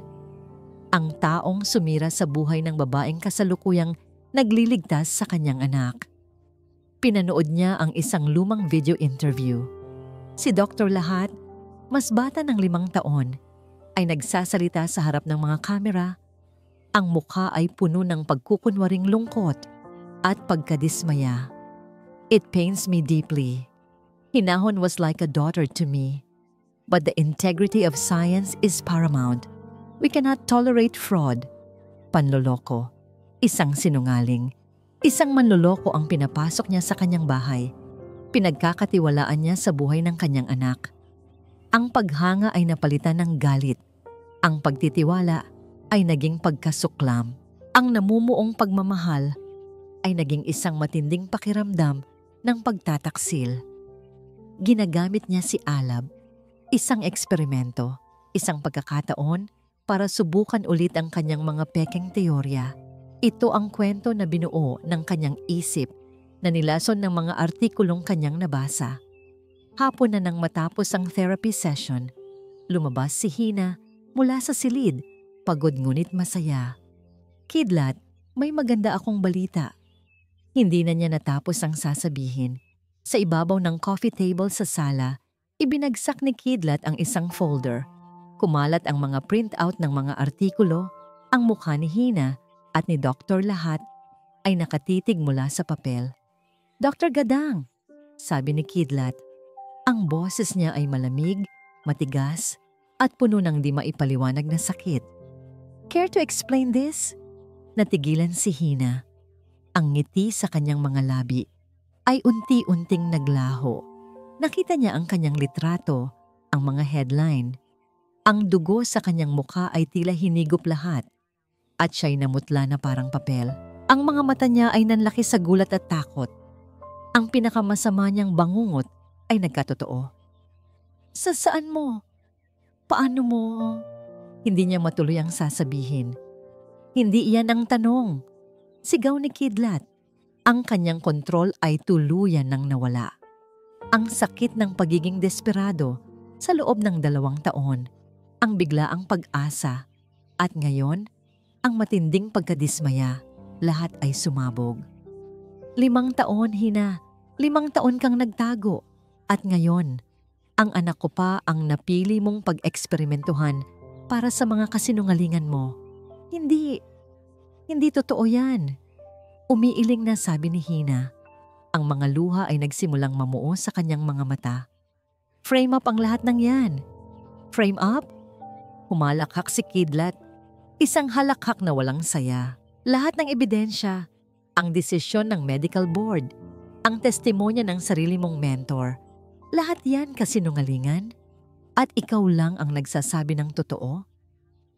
Ang taong sumira sa buhay ng babaeng kasalukuyang nagliligtas sa kanyang anak. Pinanood niya ang isang lumang video interview. Si Dr. Lahat, mas bata ng 5 taon, ay nagsasalita sa harap ng mga kamera. Ang mukha ay puno ng pagkukunwaring lungkot at pagkadismaya. It pains me deeply. Hinahon was like a daughter to me. But the integrity of science is paramount. We cannot tolerate fraud. Panloloko. Isang sinungaling. Isang manloloko ang pinapasok niya sa kanyang bahay. Pinagkakatiwalaan niya sa buhay ng kanyang anak. Ang paghanga ay napalitan ng galit. Ang pagtitiwala ay naging pagkasuklam. Ang namumuong pagmamahal ay naging isang matinding pakiramdam ng pagtataksil. Ginagamit niya si Alab, isang eksperimento, isang pagkakataon para subukan ulit ang kanyang mga pekeng teorya. Ito ang kwento na binuo ng kanyang isip na nilason ng mga artikulong kanyang nabasa. Hapon na nang matapos ang therapy session, lumabas si Hina mula sa silid, pagod ngunit masaya. Kidlat, may maganda akong balita. Hindi na niya natapos ang sasabihin. Sa ibabaw ng coffee table sa sala, ibinagsak ni Kidlat ang isang folder. Kumalat ang mga printout ng mga artikulo, ang mukha ni Hina at ni Dr. Lahat ay nakatitig mula sa papel. Dr. Gaddang, sabi ni Kidlat. Ang boses niya ay malamig, matigas, at puno ng di maipaliwanag na sakit. Care to explain this? Natigilan si Hina. Ang ngiti sa kanyang mga labi ay unti-unting naglaho. Nakita niya ang kanyang litrato, ang mga headline. Ang dugo sa kanyang mukha ay tila hinigop lahat at siya'y namutla na parang papel. Ang mga mata niya ay nanlaki sa gulat at takot. Ang pinakamasama niyang bangungot ay nagkatotoo. Saan mo? Paano mo? Hindi niya matuloy ang sasabihin. Hindi iyan ang tanong. Sigaw ni Kidlat. Ang kanyang kontrol ay tuluyan nang nawala. Ang sakit ng pagiging desperado sa loob ng 2 taon. Ang biglaang pag-asa. At ngayon, ang matinding pagkadismaya. Lahat ay sumabog. 5 taon, Hina. 5 taon kang nagtago. At ngayon, ang anak ko pa ang napili mong pag-eksperimentuhan para sa mga kasinungalingan mo. Hindi totoo yan. Umiiling na sabi ni Hina. Ang mga luha ay nagsimulang mamuo sa kanyang mga mata. Frame up ang lahat ng yan. Frame up? Humalakhak si Kidlat. Isang halakhak na walang saya. Lahat ng ebidensya, ang desisyon ng medical board, ang testimonya ng sarili mong mentor, lahat yan kasinungalingan? At ikaw lang ang nagsasabi ng totoo?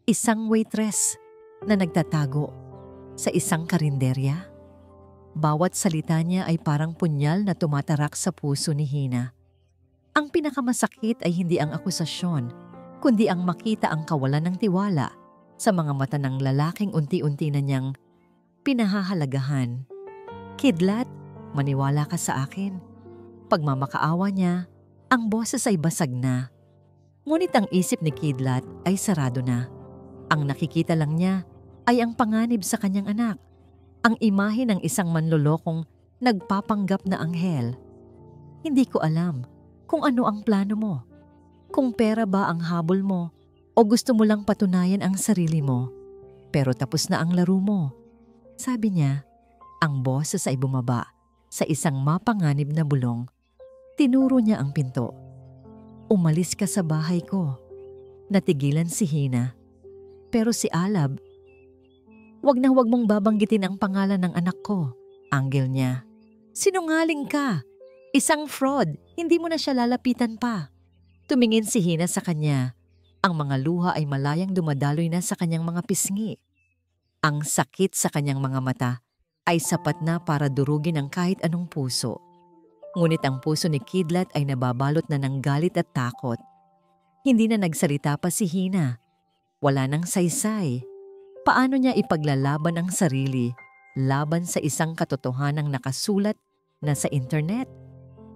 Isang waitress na nagtatago sa isang karinderya? Bawat salita niya ay parang punyal na tumatarak sa puso ni Hina. Ang pinakamasakit ay hindi ang akusasyon, kundi ang makita ang kawalan ng tiwala sa mga mata ng lalaking unti-unti na niyang pinahahalagahan. Kidlat, Maniwala ka sa akin. Pagmamakaawa niya, ang boses ay basag na. Ngunit ang isip ni Kidlat ay sarado na. Ang nakikita lang niya ay ang panganib sa kanyang anak. Ang imahe ng isang manlolokong nagpapanggap na anghel. Hindi ko alam kung ano ang plano mo. Kung pera ba ang habol mo o gusto mo lang patunayan ang sarili mo. Pero tapos na ang laro mo. Sabi niya, ang boses ay bumaba sa isang mapanganib na bulong. Tinuro niya ang pinto. Umalis ka sa bahay ko. Natigilan si Hina. Pero si Alab, wag na wag mong babanggitin ang pangalan ng anak ko. Anggel niya. Sinungaling ka. Isang fraud. Hindi mo na siya lalapitan pa. Tumingin si Hina sa kanya. Ang mga luha ay malayang dumadaloy na sa kanyang mga pisngi. Ang sakit sa kanyang mga mata ay sapat na para durugin ang kahit anong puso. Ngunit ang puso ni Kidlat ay nababalot na ng galit at takot. Hindi na nagsalita pa si Hina. Wala nang saysay. Paano niya ipaglalaban ang sarili laban sa isang katotohanang nakasulat na sa internet?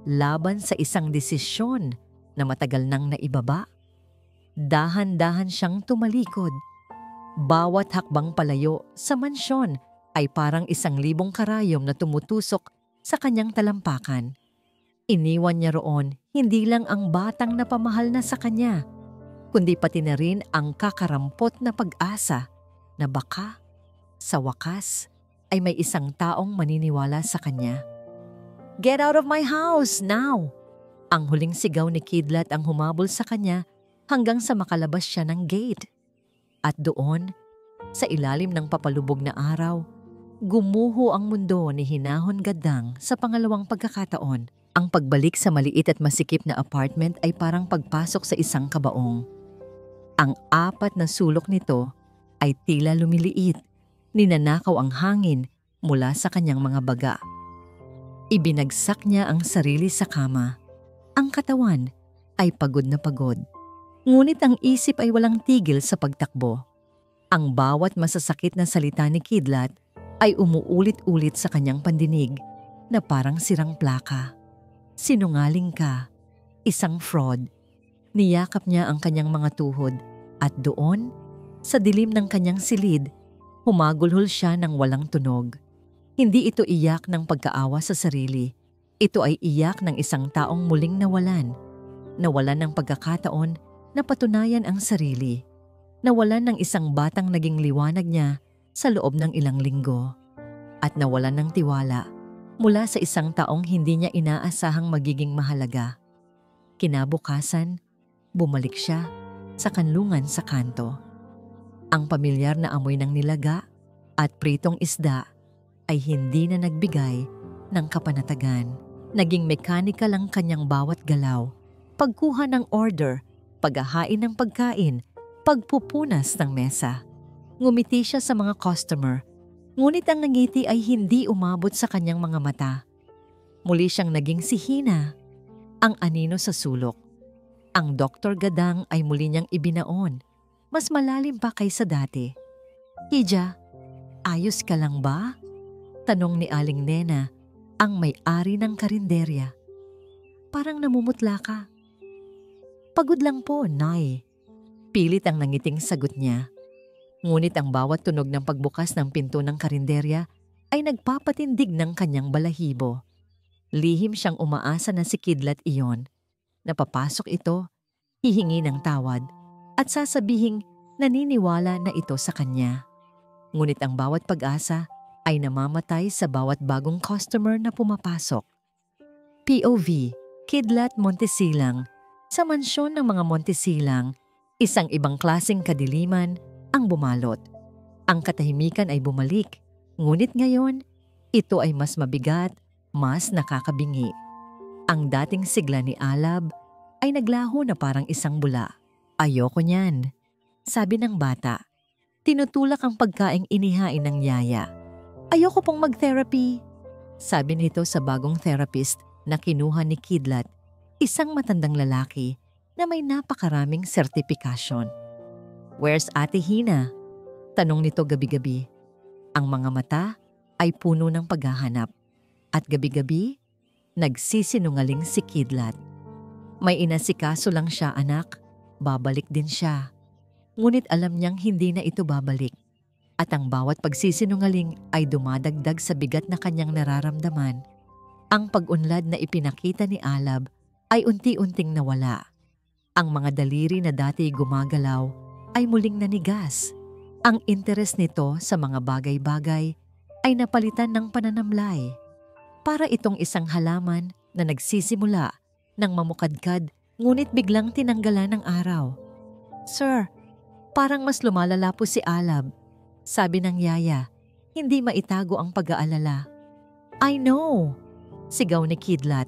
Laban sa isang desisyon na matagal nang naibaba? Dahan-dahan siyang tumalikod. Bawat hakbang palayo sa mansyon ay parang 1,000 karayom na tumutusok sa kanyang talampakan. Iniwan niya roon hindi lang ang batang napamahal na sa kanya, kundi pati na rin ang kakarampot na pag-asa na baka, sa wakas, ay may isang taong maniniwala sa kanya. Get out of my house now! Ang huling sigaw ni Kidlat ang humabol sa kanya hanggang sa makalabas siya ng gate. At doon, sa ilalim ng papalubog na araw, gumuho ang mundo ni Hinahon Gadang sa pangalawang pagkakataon. Ang pagbalik sa maliit at masikip na apartment ay parang pagpasok sa isang kabaong. Ang 4 na sulok nito ay tila lumiliit, ninanakaw ang hangin mula sa kanyang mga baga. Ibinagsak niya ang sarili sa kama. Ang katawan ay pagod na pagod. Ngunit ang isip ay walang tigil sa pagtakbo. Ang bawat masasakit na salita ni Kidlat ay umuulit-ulit sa kanyang pandinig na parang sirang plaka. Sinungaling ka. Isang fraud. Niyakap niya ang kanyang mga tuhod at doon, sa dilim ng kanyang silid, humagulhol siya ng walang tunog. Hindi ito iyak ng pagkaawa sa sarili. Ito ay iyak ng isang taong muling nawalan. Nawalan ng pagkakataon na patunayan ang sarili. Nawalan ng isang batang naging liwanag niya sa loob ng ilang linggo. At nawalan ng tiwala mula sa isang taong hindi niya inaasahang magiging mahalaga. Kinabukasan, bumalik siya sa kanlungan sa kanto. Ang pamilyar na amoy ng nilaga at pritong isda ay hindi na nagbigay ng kapanatagan. Naging mekanikal ang kanyang bawat galaw, pagkuha ng order, paghahain ng pagkain, pagpupunas ng mesa. Ngumiti siya sa mga customer, ngunit ang ngiti ay hindi umabot sa kanyang mga mata. Muli siyang naging si Hina, ang anino sa sulok. Ang Dr. Gadang ay muli niyang ibinaon, mas malalim pa kaysa dati. Hija, ayos ka lang ba? Tanong ni Aling Nena, ang may-ari ng karinderya. Parang namumutla ka. Pagod lang po, Nay. Pilit ang nangiting sagot niya. Ngunit ang bawat tunog ng pagbukas ng pinto ng karinderya ay nagpapatindig ng kanyang balahibo. Lihim siyang umaasa na si Kidlat iyon. Napapasok ito, hihingi ng tawad, at sasabihing naniniwala na ito sa kanya. Ngunit ang bawat pag-asa ay namamatay sa bawat bagong customer na pumapasok. POV, Kidlat Montesilang. Sa mansyon ng mga Montesilang, isang ibang klaseng kadiliman ang bumalot. Ang katahimikan ay bumalik, ngunit ngayon, ito ay mas mabigat, mas nakakabingi. Ang dating sigla ni Alab ay naglaho na parang isang bula. Ayoko niyan, sabi ng bata. Tinutulak ang pagkaing inihain ng yaya. Ayoko pong mag-therapy, sabi nito sa bagong therapist na kinuha ni Kidlat, isang matandang lalaki na may napakaraming sertipikasyon. Where's Ate Hina? Tanong nito gabi-gabi. Ang mga mata ay puno ng paghahanap. At gabi-gabi, nagsisinungaling si Kidlat. May inasikaso lang siya, anak. Babalik din siya. Ngunit alam niyang hindi na ito babalik. At ang bawat pagsisinungaling ay dumadagdag sa bigat na kanyang nararamdaman. Ang pag-unlad na ipinakita ni Alab ay unti-unting nawala. Ang mga daliri na dati gumagalaw ay muling nanigas. Ang interes nito sa mga bagay-bagay ay napalitan ng pananamlay. Para itong isang halaman na nagsisimula ng mamukadkad ngunit biglang tinanggalan ng araw. "Sir, parang mas lumalala po si Alab," sabi ng yaya, hindi maitago ang pag-aalala. "I know," sigaw ni Kidlat.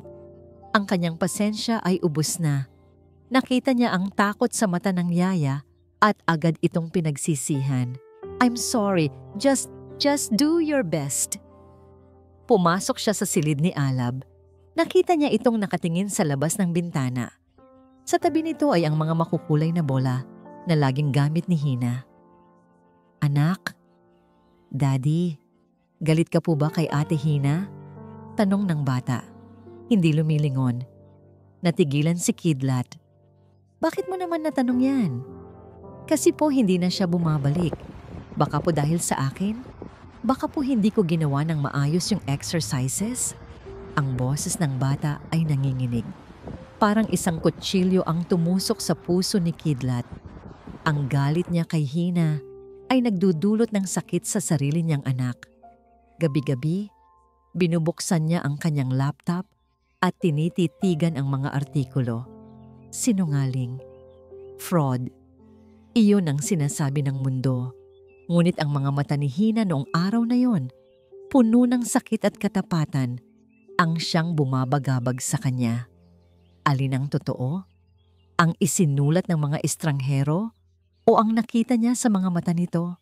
Ang kanyang pasensya ay ubos na. Nakita niya ang takot sa mata ng yaya at agad itong pinagsisihan. "I'm sorry, just do your best." Pumasok siya sa silid ni Alab. Nakita niya itong nakatingin sa labas ng bintana. Sa tabi nito ay ang mga makukulay na bola na laging gamit ni Hina. "Anak, Daddy, galit ka po ba kay Ate Hina?" Tanong ng bata. Hindi lumilingon. Natigilan si Kidlat. "Bakit mo naman natanong yan?" "Kasi po hindi na siya bumabalik. Baka po dahil sa akin? Baka po hindi ko ginawa ng maayos yung exercises?" Ang boses ng bata ay nanginginig. Parang isang kutsilyo ang tumusok sa puso ni Kidlat. Ang galit niya kay Hina ay nagdudulot ng sakit sa sarili niyang anak. Gabi-gabi, binubuksan niya ang kanyang laptop at tinititigan ang mga artikulo. Sinungaling. Fraud. Iyon ang sinasabi ng mundo. Ngunit ang mga mata ni Hina noong araw na yon, puno ng sakit at katapatan, ang siyang bumabagabag sa kanya. Alin ang totoo? Ang isinulat ng mga estranghero o ang nakita niya sa mga mata nito?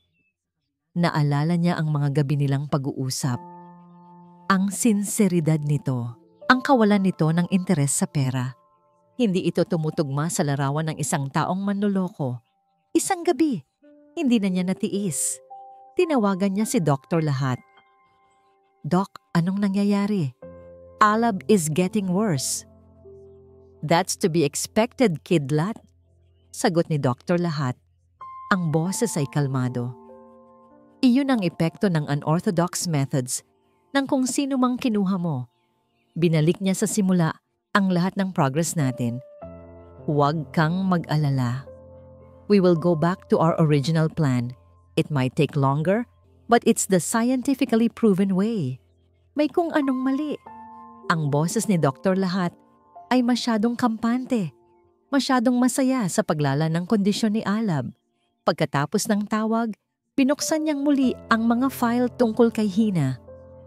Naalala niya ang mga gabi nilang pag-uusap. Ang sinseridad nito, ang kawalan nito ng interes sa pera. Hindi ito tumutugma sa larawan ng isang taong manloloko. Isang gabi, hindi na niya natiis. Tinawagan niya si Dr. Lahat. "Doc, anong nangyayari?" "Alab is getting worse." "That's to be expected, Kidlat," sagot ni Dr. Lahat. Ang boses ay kalmado. Iyon ang epekto ng unorthodox methods ng kung sino mang kinuha mo. Binalik niya sa simula ang lahat ng progress natin. "Huwag kang mag-alala. We will go back to our original plan. It might take longer, but it's the scientifically proven way." May kung anong mali. Ang boses ni Dr. Lahat ay masyadong kampante, masyadong masaya sa paglala ng kondisyon ni Alab. Pagkatapos ng tawag, binuksan niyang muli ang mga file tungkol kay Hina.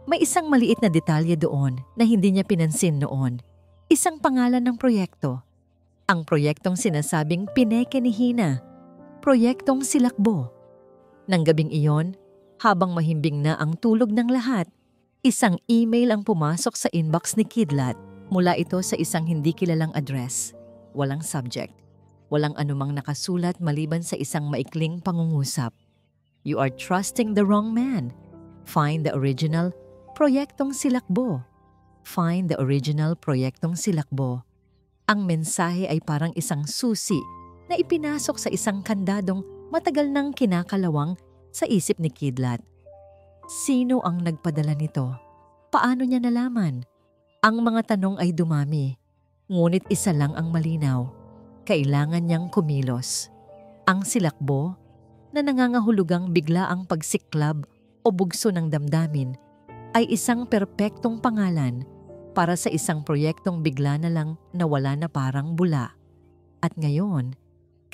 May isang maliit na detalye doon na hindi niya pinansin noon. Isang pangalan ng proyekto. Ang proyektong sinasabing pineke ni Hina. Proyektong Silakbo. Nang gabing iyon, habang mahimbing na ang tulog ng lahat, isang email ang pumasok sa inbox ni Kidlat. Mula ito sa isang hindi kilalang address. Walang subject. Walang anumang nakasulat maliban sa isang maikling pangungusap. "You are trusting the wrong man. Find the original Proyektong Silakbo. Find the original Proyektong Silakbo." Ang mensahe ay parang isang susi na ipinasok sa isang kandadong matagal nang kinakalawang sa isip ni Kidlat. Sino ang nagpadala nito? Paano niya nalaman? Ang mga tanong ay dumami, ngunit isa lang ang malinaw. Kailangan niyang kumilos. Ang silakbo na nangangahulugang bigla ang pagsiklab o bugso ng damdamin ay isang perpektong pangalan para sa isang proyektong bigla na lang nawala na parang bula. At ngayon,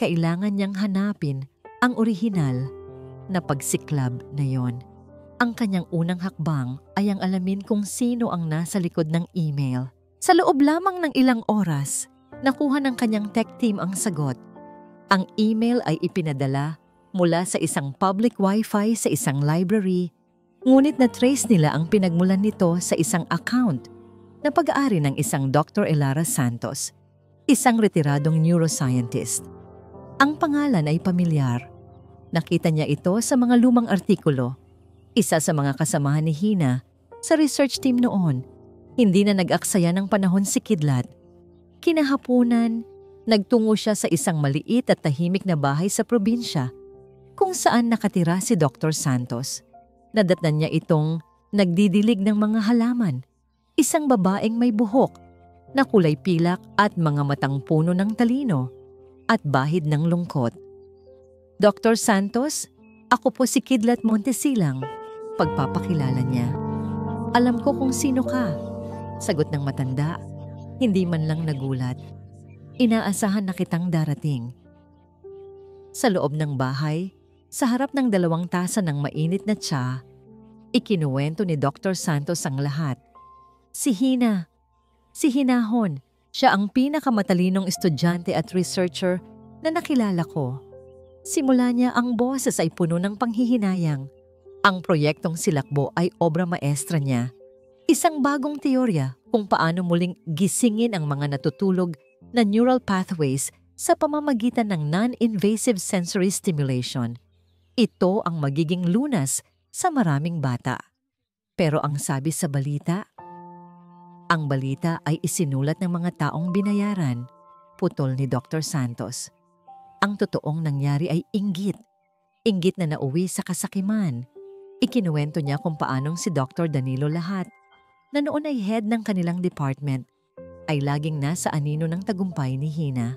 kailangan niyang hanapin ang orihinal na pagsiklab na yon. Ang kanyang unang hakbang ay ang alamin kung sino ang nasa likod ng email. Sa loob lamang ng ilang oras, nakuha ng kanyang tech team ang sagot. Ang email ay ipinadala mula sa isang public wifi sa isang library, ngunit na-trace nila ang pinagmulan nito sa isang account na pag-aari ng isang Dr. Elara Santos, isang retiradong neuroscientist. Ang pangalan ay pamilyar. Nakita niya ito sa mga lumang artikulo. Isa sa mga kasamahan ni Hina sa research team noon Hindi na nag-aksaya ng panahon si Kidlat. Kinahapunan, nagtungo siya sa isang maliit at tahimik na bahay sa probinsya kung saan nakatira si Dr. Santos. Nadatnan niya itong nagdidilig ng mga halaman, isang babaeng may buhok na kulay pilak at mga matang puno ng talino at bahid ng lungkot. Dr. Santos, ako po si Kidlat Montesilang, pagpapakilala niya. Alam ko kung sino ka, sagot ng matanda, hindi man lang nagulat. Inaasahan na kitang darating. Sa loob ng bahay, sa harap ng 2 tasa ng mainit na tsa, ikinuwento ni Dr. Santos ang lahat. Si Hina, si Hinahon, siya ang pinakamatalinong estudyante at researcher na nakilala ko. Simula niya ang boses ay puno ng panghihinayang. Ang proyektong Silakbo ay obra maestra niya. Isang bagong teorya kung paano muling gisingin ang mga natutulog na neural pathways sa pamamagitan ng non-invasive sensory stimulation. Ito ang magiging lunas sa maraming bata. Pero ang sabi sa balita, ang balita ay isinulat ng mga taong binayaran, putol ni Dr. Santos. Ang totoong nangyari ay inggit. Inggit na nauwi sa kasakiman. Ikinuwento niya kung paanong si Dr. Danilo Lahat, na noon ay head ng kanilang department, ay laging nasa anino ng tagumpay ni Hina.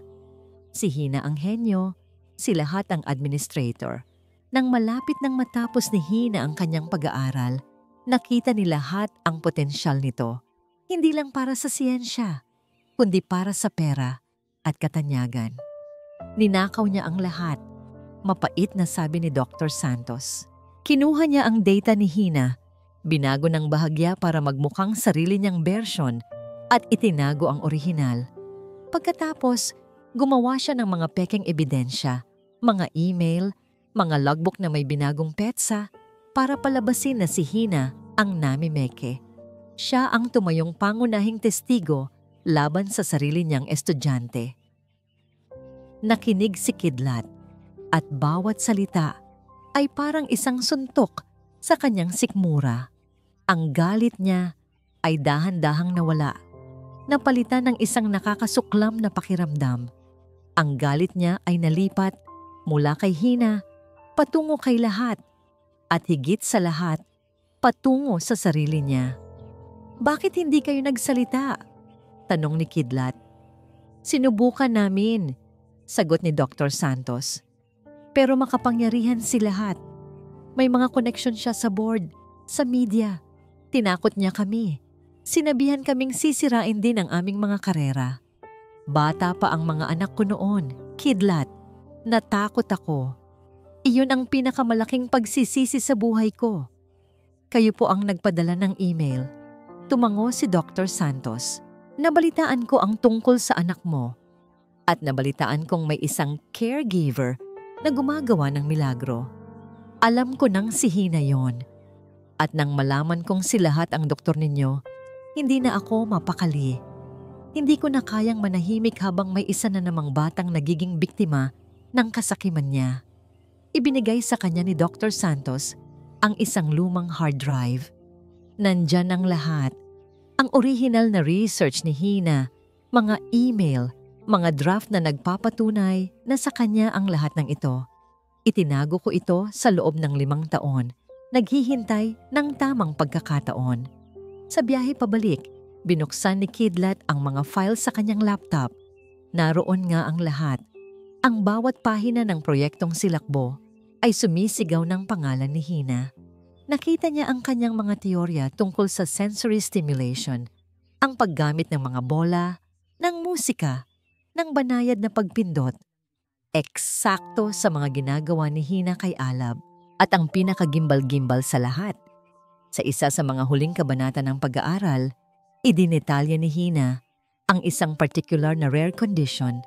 Si Hina ang henyo, si Lahat ang administrator. Nang malapit nang matapos ni Hina ang kanyang pag-aaral, nakita ni Lahat ang potensyal nito. Hindi lang para sa siyensya, kundi para sa pera at katanyagan. Ninakaw niya ang lahat. Mapait na sabi ni Dr. Santos. Kinuha niya ang data ni Hina, binago ng bahagya para magmukhang sarili niyang version at itinago ang orihinal. Pagkatapos, gumawa siya ng mga pekeng ebidensya, mga email, mga logbook na may binagong petsa para palabasin na si Hina ang namimeke. Siya ang tumayong pangunahing testigo laban sa sarili niyang estudyante. Nakinig si Kidlat at bawat salita ay parang isang suntok sa kanyang sikmura. Ang galit niya ay dahan-dahang nawala, napalitan ng isang nakakasuklam na pakiramdam. Ang galit niya ay nalipat mula kay Hina patungo kay Lahat at higit sa lahat patungo sa sarili niya. Bakit hindi kayo nagsalita? Tanong ni Kidlat. Sinubukan namin, sagot ni Dr. Santos. Pero makapangyarihan si Lahat. May mga koneksyon siya sa board, sa media. Tinakot niya kami. Sinabihan kaming sisirain din ang aming mga karera. Bata pa ang mga anak ko noon, Kidlat. Natakot ako. Iyon ang pinakamalaking pagsisisi sa buhay ko. Kayo po ang nagpadala ng email. Tumango si Dr. Santos. Nabalitaan ko ang tungkol sa anak mo. At nabalitaan kong may isang caregiver na gumagawa ng milagro. Alam ko nang si Hina yon. At nang malaman kong si Lahat ang doktor ninyo, hindi na ako mapakali. Hindi ko na kayang manahimik habang may isa na namang batang nagiging biktima ng kasakiman niya. Ibinigay sa kanya ni Dr. Santos ang isang lumang hard drive. Nandyan ang lahat. Ang orihinal na research ni Hina, mga email, mga draft na nagpapatunay na sa kanya ang lahat ng ito. Itinago ko ito sa loob ng 5 taon, naghihintay ng tamang pagkakataon. Sa biyahe pabalik, binuksan ni Kidlat ang mga files sa kanyang laptop. Naroon nga ang lahat. Ang bawat pahina ng proyektong Silakbo ay sumisigaw ng pangalan ni Hina. Nakita niya ang kanyang mga teorya tungkol sa sensory stimulation, ang paggamit ng mga bola, ng musika, ng banayad na pagpindot. Eksakto sa mga ginagawa ni Hina kay Alab at ang pinakagimbal-gimbal sa lahat. Sa isa sa mga huling kabanata ng pag-aaral, idinetalya ni Hina ang isang particular na rare condition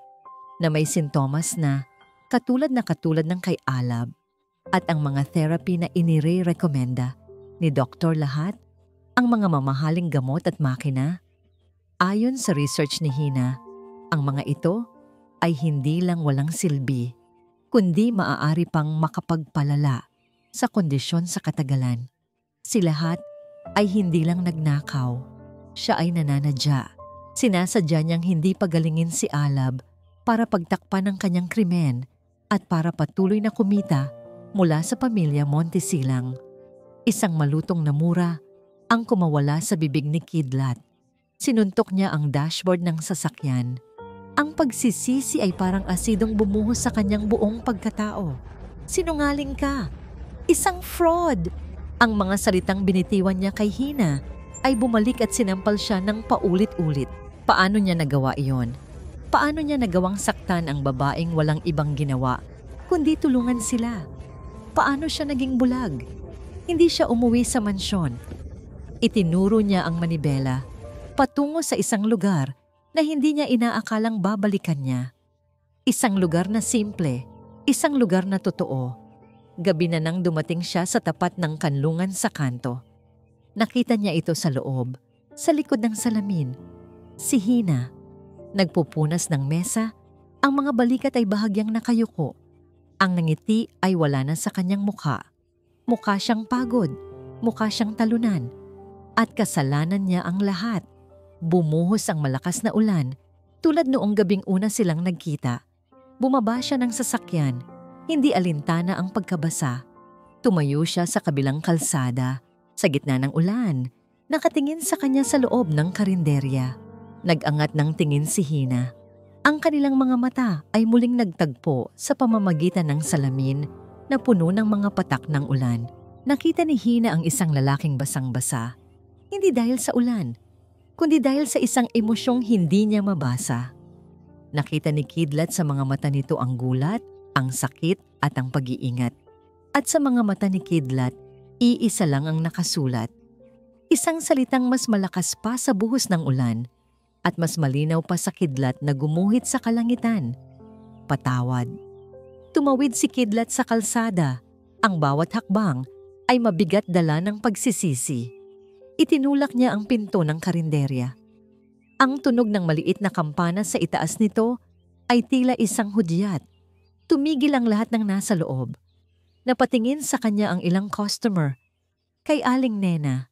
na may sintomas na katulad ng kay Alab. At ang mga therapy na inire-rekomenda ni Dr. Lahat, ang mga mamahaling gamot at makina. Ayon sa research ni Hina, ang mga ito ay hindi lang walang silbi, kundi maaari pang makapagpalala sa kondisyon sa katagalan. Si Lahat ay hindi lang nagnakaw. Siya ay nananadya. Sinasadya niyang hindi pagalingin si Alab para pagtakpan ng kanyang krimen at para patuloy na kumita mula sa pamilya Montesilang. Isang malutong na mura ang kumawala sa bibig ni Kidlat. Sinuntok niya ang dashboard ng sasakyan. Ang pagsisisi ay parang asidong bumuhos sa kanyang buong pagkatao. Sinungaling ka! Isang fraud! Ang mga salitang binitiwan niya kay Hina ay bumalik at sinampal siya ng paulit-ulit. Paano niya nagawa iyon? Paano niya nagawang saktan ang babaeng walang ibang ginawa, kundi tulungan sila? Paano siya naging bulag? Hindi siya umuwi sa mansyon. Itinuro niya ang manibela patungo sa isang lugar na hindi niya inaakalang babalikan niya. Isang lugar na simple, isang lugar na totoo. Gabi na nang dumating siya sa tapat ng kanlungan sa kanto. Nakita niya ito sa loob, sa likod ng salamin. Si Hina, nagpupunas ng mesa, ang mga balikat ay bahagyang nakayuko. Ang nangiti ay wala na sa kanyang mukha. Mukha siyang pagod, mukha siyang talunan. At kasalanan niya ang lahat. Bumuhos ang malakas na ulan, tulad noong gabing una silang nagkita. Bumaba siya ng sasakyan, hindi alintana ang pagkabasa. Tumayo siya sa kabilang kalsada, sa gitna ng ulan, nakatingin sa kanya sa loob ng karinderya. Nag-angat ng tingin si Hina. Ang kanilang mga mata ay muling nagtagpo sa pamamagitan ng salamin na puno ng mga patak ng ulan. Nakita ni Hina ang isang lalaking basang-basa. Hindi dahil sa ulan, kundi dahil sa isang emosyong hindi niya mabasa. Nakita ni Kidlat sa mga mata nito ang gulat, ang sakit at ang pag-iingat. At sa mga mata ni Kidlat, iisa lang ang nakasulat. Isang salitang mas malakas pa sa buhos ng ulan at mas malinaw pa sa Kidlat na gumuhit sa kalangitan. Patawad. Tumawid si Kidlat sa kalsada. Ang bawat hakbang ay mabigat dala ng pagsisisi. Itinulak niya ang pinto ng karinderya. Ang tunog ng maliit na kampana sa itaas nito ay tila isang hudyat. Tumigil ang lahat ng nasa loob. Napatingin sa kanya ang ilang customer, kay Aling Nena,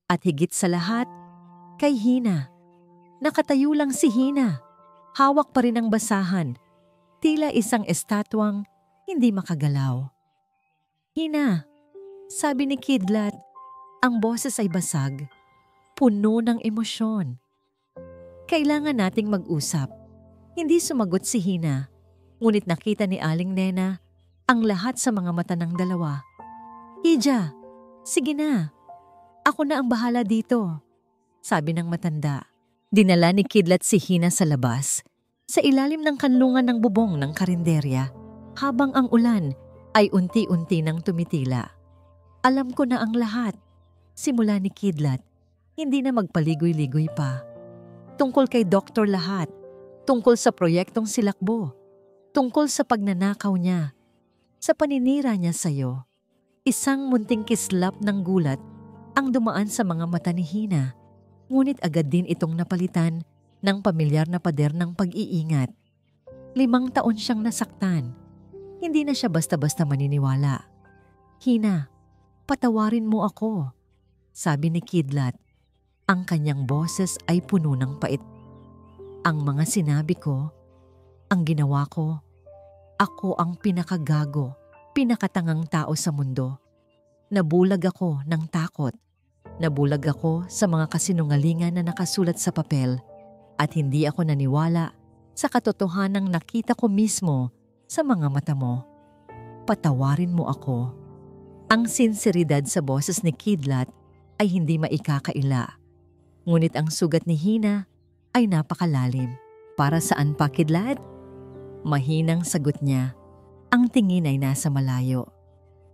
at higit sa lahat, kay Hina. Nakatayo lang si Hina, hawak pa rin ang basahan, tila isang estatwang hindi makagalaw. Hina, sabi ni Kidlat, ang boses ay basag, puno ng emosyon. Kailangan nating mag-usap. Hindi sumagot si Hina, ngunit nakita ni Aling Nena ang lahat sa mga mata ng dalawa. Hija, sige na. Ako na ang bahala dito, sabi ng matanda. Dinala ni Kidlat si Hina sa labas, sa ilalim ng kanlungan ng bubong ng karinderya, habang ang ulan ay unti-unti nang tumitila. Alam ko na ang lahat, simula ni Kidlat, hindi na magpaligoy-ligoy pa. Tungkol kay Doktor lahat, tungkol sa proyektong silakbo, tungkol sa pagnanakaw niya, sa paninira niya sa'yo. Isang munting kislap ng gulat ang dumaan sa mga mata ni Hina, ngunit agad din itong napalitan ng pamilyar na pader ng pag-iingat. 5 taon siyang nasaktan. Hindi na siya basta-basta maniniwala. Hina, patawarin mo ako, sabi ni Kidlat. Ang kanyang boses ay puno ng pait. Ang mga sinabi ko, ang ginawa ko, ako ang pinakagago, pinakatangang tao sa mundo. Nabulag ako ng takot. Nabulag ako sa mga kasinungalingan na nakasulat sa papel at hindi ako naniwala sa katotohanang nakita ko mismo sa mga mata mo. Patawarin mo ako. Ang sinseridad sa boses ni Kidlat ay hindi maikakaila. Ngunit ang sugat ni Hina ay napakalalim. Para saan pa, Kidlat? Mahinang sagot niya. Ang tingin ay nasa malayo.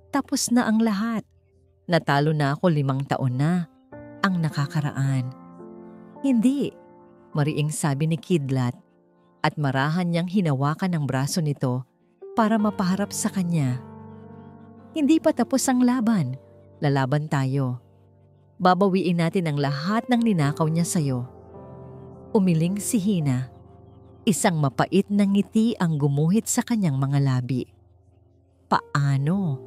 Tapos na ang lahat. Natalo na ako 5 taon na ang nakakaraan. Hindi, mariing sabi ni Kidlat at marahan niyang hinawakan ang braso nito para mapaharap sa kanya. Hindi pa tapos ang laban. Lalaban tayo. Babawiin natin ang lahat ng ninakaw niya sa'yo. Umiling si Hina. Isang mapait na ngiti ang gumuhit sa kanyang mga labi. Paano?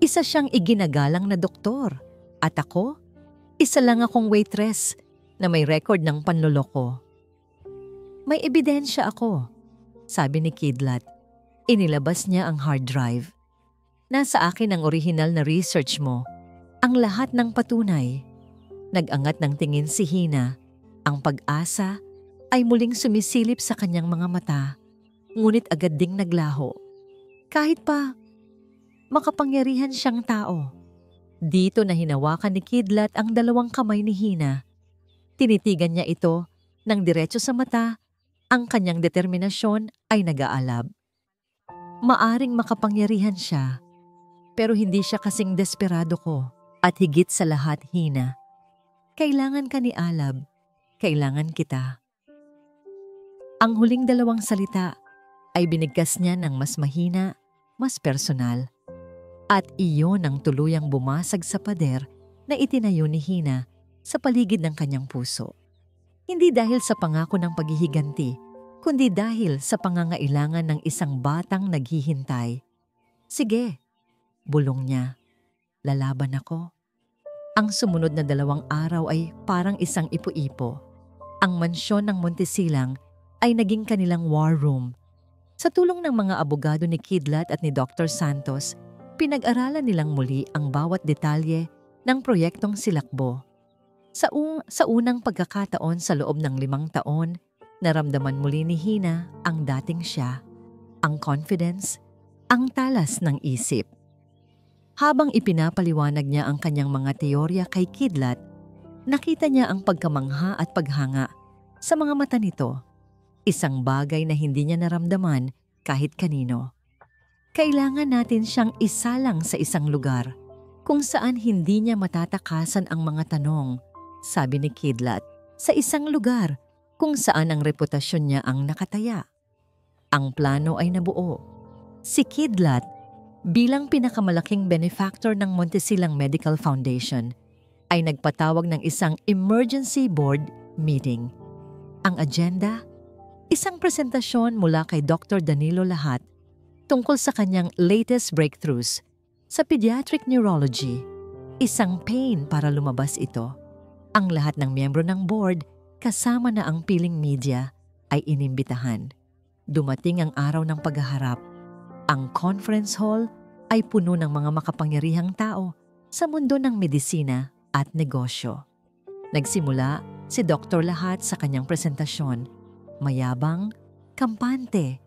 Isa siyang iginagalang na doktor. At ako? Isa lang akong waitress na may record ng panloloko. May ebidensya ako, sabi ni Kidlat. Inilabas niya ang hard drive. Nasa akin ang orihinal na research mo, ang lahat ng patunay. Nag-angat ng tingin si Hina. Ang pag-asa ay muling sumisilip sa kanyang mga mata, ngunit agad ding naglaho. Kahit pa makapangyarihan siyang tao. Dito na hinawakan ni Kidlat ang dalawang kamay ni Hina. Tinitigan niya ito ng diretso sa mata, ang kanyang determinasyon ay nag-aalab. Maaring makapangyarihan siya, pero hindi siya kasing desperado ko. At higit sa lahat, Hina, kailangan ka ni Alab, kailangan kita. Ang huling dalawang salita ay binigkas niya ng mas mahina, mas personal. At iyon ang tuluyang bumasag sa pader na itinayo ni Hina sa paligid ng kanyang puso. Hindi dahil sa pangako ng paghihiganti, kundi dahil sa pangangailangan ng isang batang naghihintay. Sige, bulong niya. Lalaban ako. Ang sumunod na 2 araw ay parang isang ipo-ipo. Ang mansyon ng Montesilang ay naging kanilang war room. Sa tulong ng mga abogado ni Kidlat at ni Dr. Santos, pinag-aralan nilang muli ang bawat detalye ng proyektong Silakbo. Sa unang pagkakataon sa loob ng 5 taon, naramdaman muli ni Hina ang dating siya, ang confidence, ang talas ng isip. Habang ipinapaliwanag niya ang kanyang mga teorya kay Kidlat, nakita niya ang pagkamangha at paghanga sa mga mata nito. Isang bagay na hindi niya naramdaman kahit kanino. Kailangan natin siyang isalang sa isang lugar kung saan hindi niya matatakasan ang mga tanong, sabi ni Kidlat. Sa isang lugar kung saan ang reputasyon niya ang nakataya. Ang plano ay nabuo. Si Kidlat, bilang pinakamalaking benefactor ng Montesilang Medical Foundation, ay nagpatawag ng isang emergency board meeting. Ang agenda, isang presentasyon mula kay Dr. Danilo Lahat tungkol sa kanyang latest breakthroughs sa pediatric neurology. Isang pain para lumabas ito. Ang lahat ng miyembro ng board, kasama na ang piling media, ay inimbitahan. Dumating ang araw ng paghaharap. Ang conference hall ay puno ng mga makapangyarihang tao sa mundo ng medisina at negosyo. Nagsimula si Dr. Lahat sa kanyang presentasyon. Mayabang, kampante,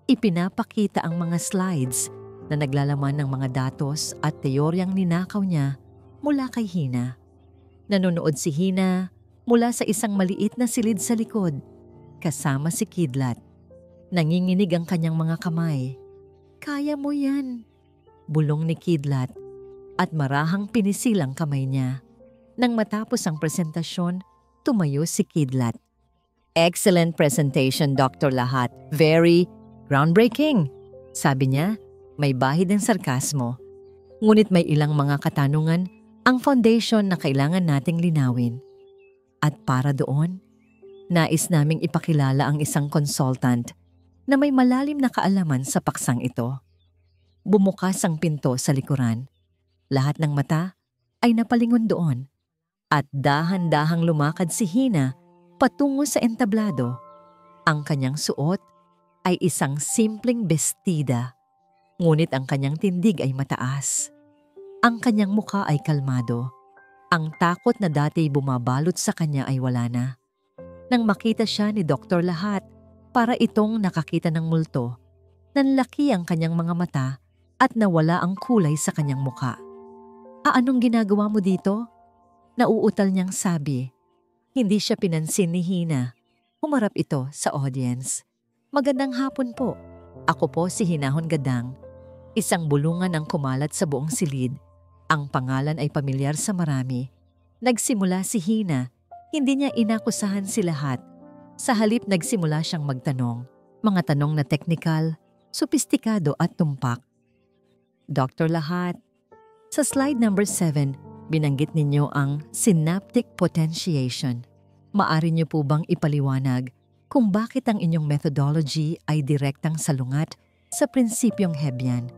ipinapakita ang mga slides na naglalaman ng mga datos at teoryang ninakaw niya mula kay Hina. Nanonood si Hina mula sa isang maliit na silid sa likod, kasama si Kidlat. Nanginginig ang kanyang mga kamay. Kaya mo yan, bulong ni Kidlat, at marahang pinisilang kamay niya. Nang matapos ang presentasyon, tumayo si Kidlat. Excellent presentation, Dr. Lahat. Very groundbreaking, sabi niya, may bahid ng sarkasmo. Ngunit may ilang mga katanungan ang foundation na kailangan nating linawin. At para doon, nais naming ipakilala ang isang consultant na may malalim na kaalaman sa paksang ito. Bumukas ang pinto sa likuran. Lahat ng mata ay napalingon doon at dahan-dahang lumakad si Hina patungo sa entablado. Ang kanyang suot ay isang simpleng bestida, ngunit ang kanyang tindig ay mataas. Ang kanyang muka ay kalmado. Ang takot na dati bumabalot sa kanya ay wala na. Nang makita siya ni Dr. Lahat, para itong nakakita ng multo, nanlaki ang kanyang mga mata at nawala ang kulay sa kanyang muka. Anong ginagawa mo dito? Nauutal niyang sabi. Hindi siya pinansin ni Hina. Humarap ito sa audience. Magandang hapon po. Ako po si Hinahon Gadang. Isang bulungan ang kumalat sa buong silid. Ang pangalan ay pamilyar sa marami. Nagsimula si Hina. Hindi niya inakusahan si Lahat. Sa halip nagsimula siyang magtanong. Mga tanong na teknikal, sopistikado at tumpak. Dr. Lahat, sa slide number 7, binanggit ninyo ang synaptic potentiation. Maari niyo po bang ipaliwanag kung bakit ang inyong methodology ay direktang salungat sa prinsipyong Hebbian,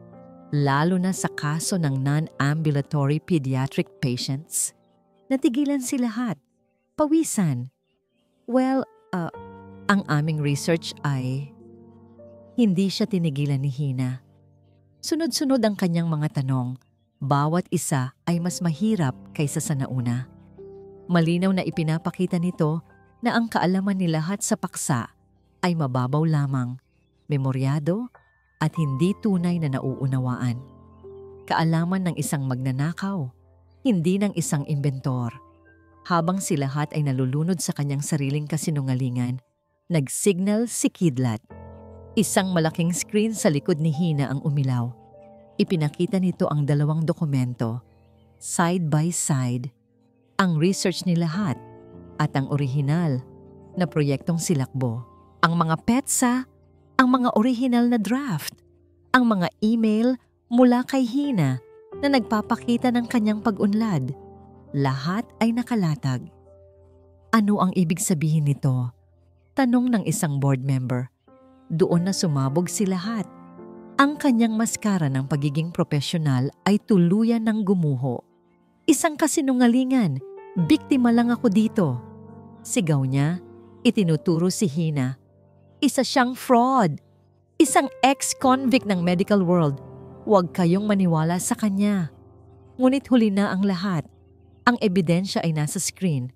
lalo na sa kaso ng non-ambulatory pediatric patients? Natigilan si Lahat. Pawisan. Well, ang aming research ay hindi siya tinigilan ni Hina. Sunod-sunod ang kanyang mga tanong. Bawat isa ay mas mahirap kaysa sa nauna. Malinaw na ipinapakita nito na ang kaalaman ni lahat sa paksa ay mababaw lamang, memoryado at hindi tunay na nauunawaan. Kaalaman ng isang magnanakaw, hindi ng isang imbentor. Habang si lahat ay nalulunod sa kanyang sariling kasinungalingan, nag-signal si Kidlat. Isang malaking screen sa likod ni Hina ang umilaw. Ipinakita nito ang 2 dokumento, side by side, ang research ni lahat at ang orihinal na proyektong silakbo. Ang mga petsa, ang mga orihinal na draft, ang mga email mula kay Hina na nagpapakita ng kanyang pag-unlad. Lahat ay nakalatag. Ano ang ibig sabihin nito? Tanong ng isang board member. Doon na sumabog si lahat. Ang kanyang maskara ng pagiging profesional ay tuluyan ng gumuho. Isang kasinungalingan, biktima lang ako dito. Sigaw niya, itinuturo si Hina. Isa siyang fraud. Isang ex-convict ng medical world. Huwag kayong maniwala sa kanya. Ngunit huli na ang lahat. Ang ebidensya ay nasa screen.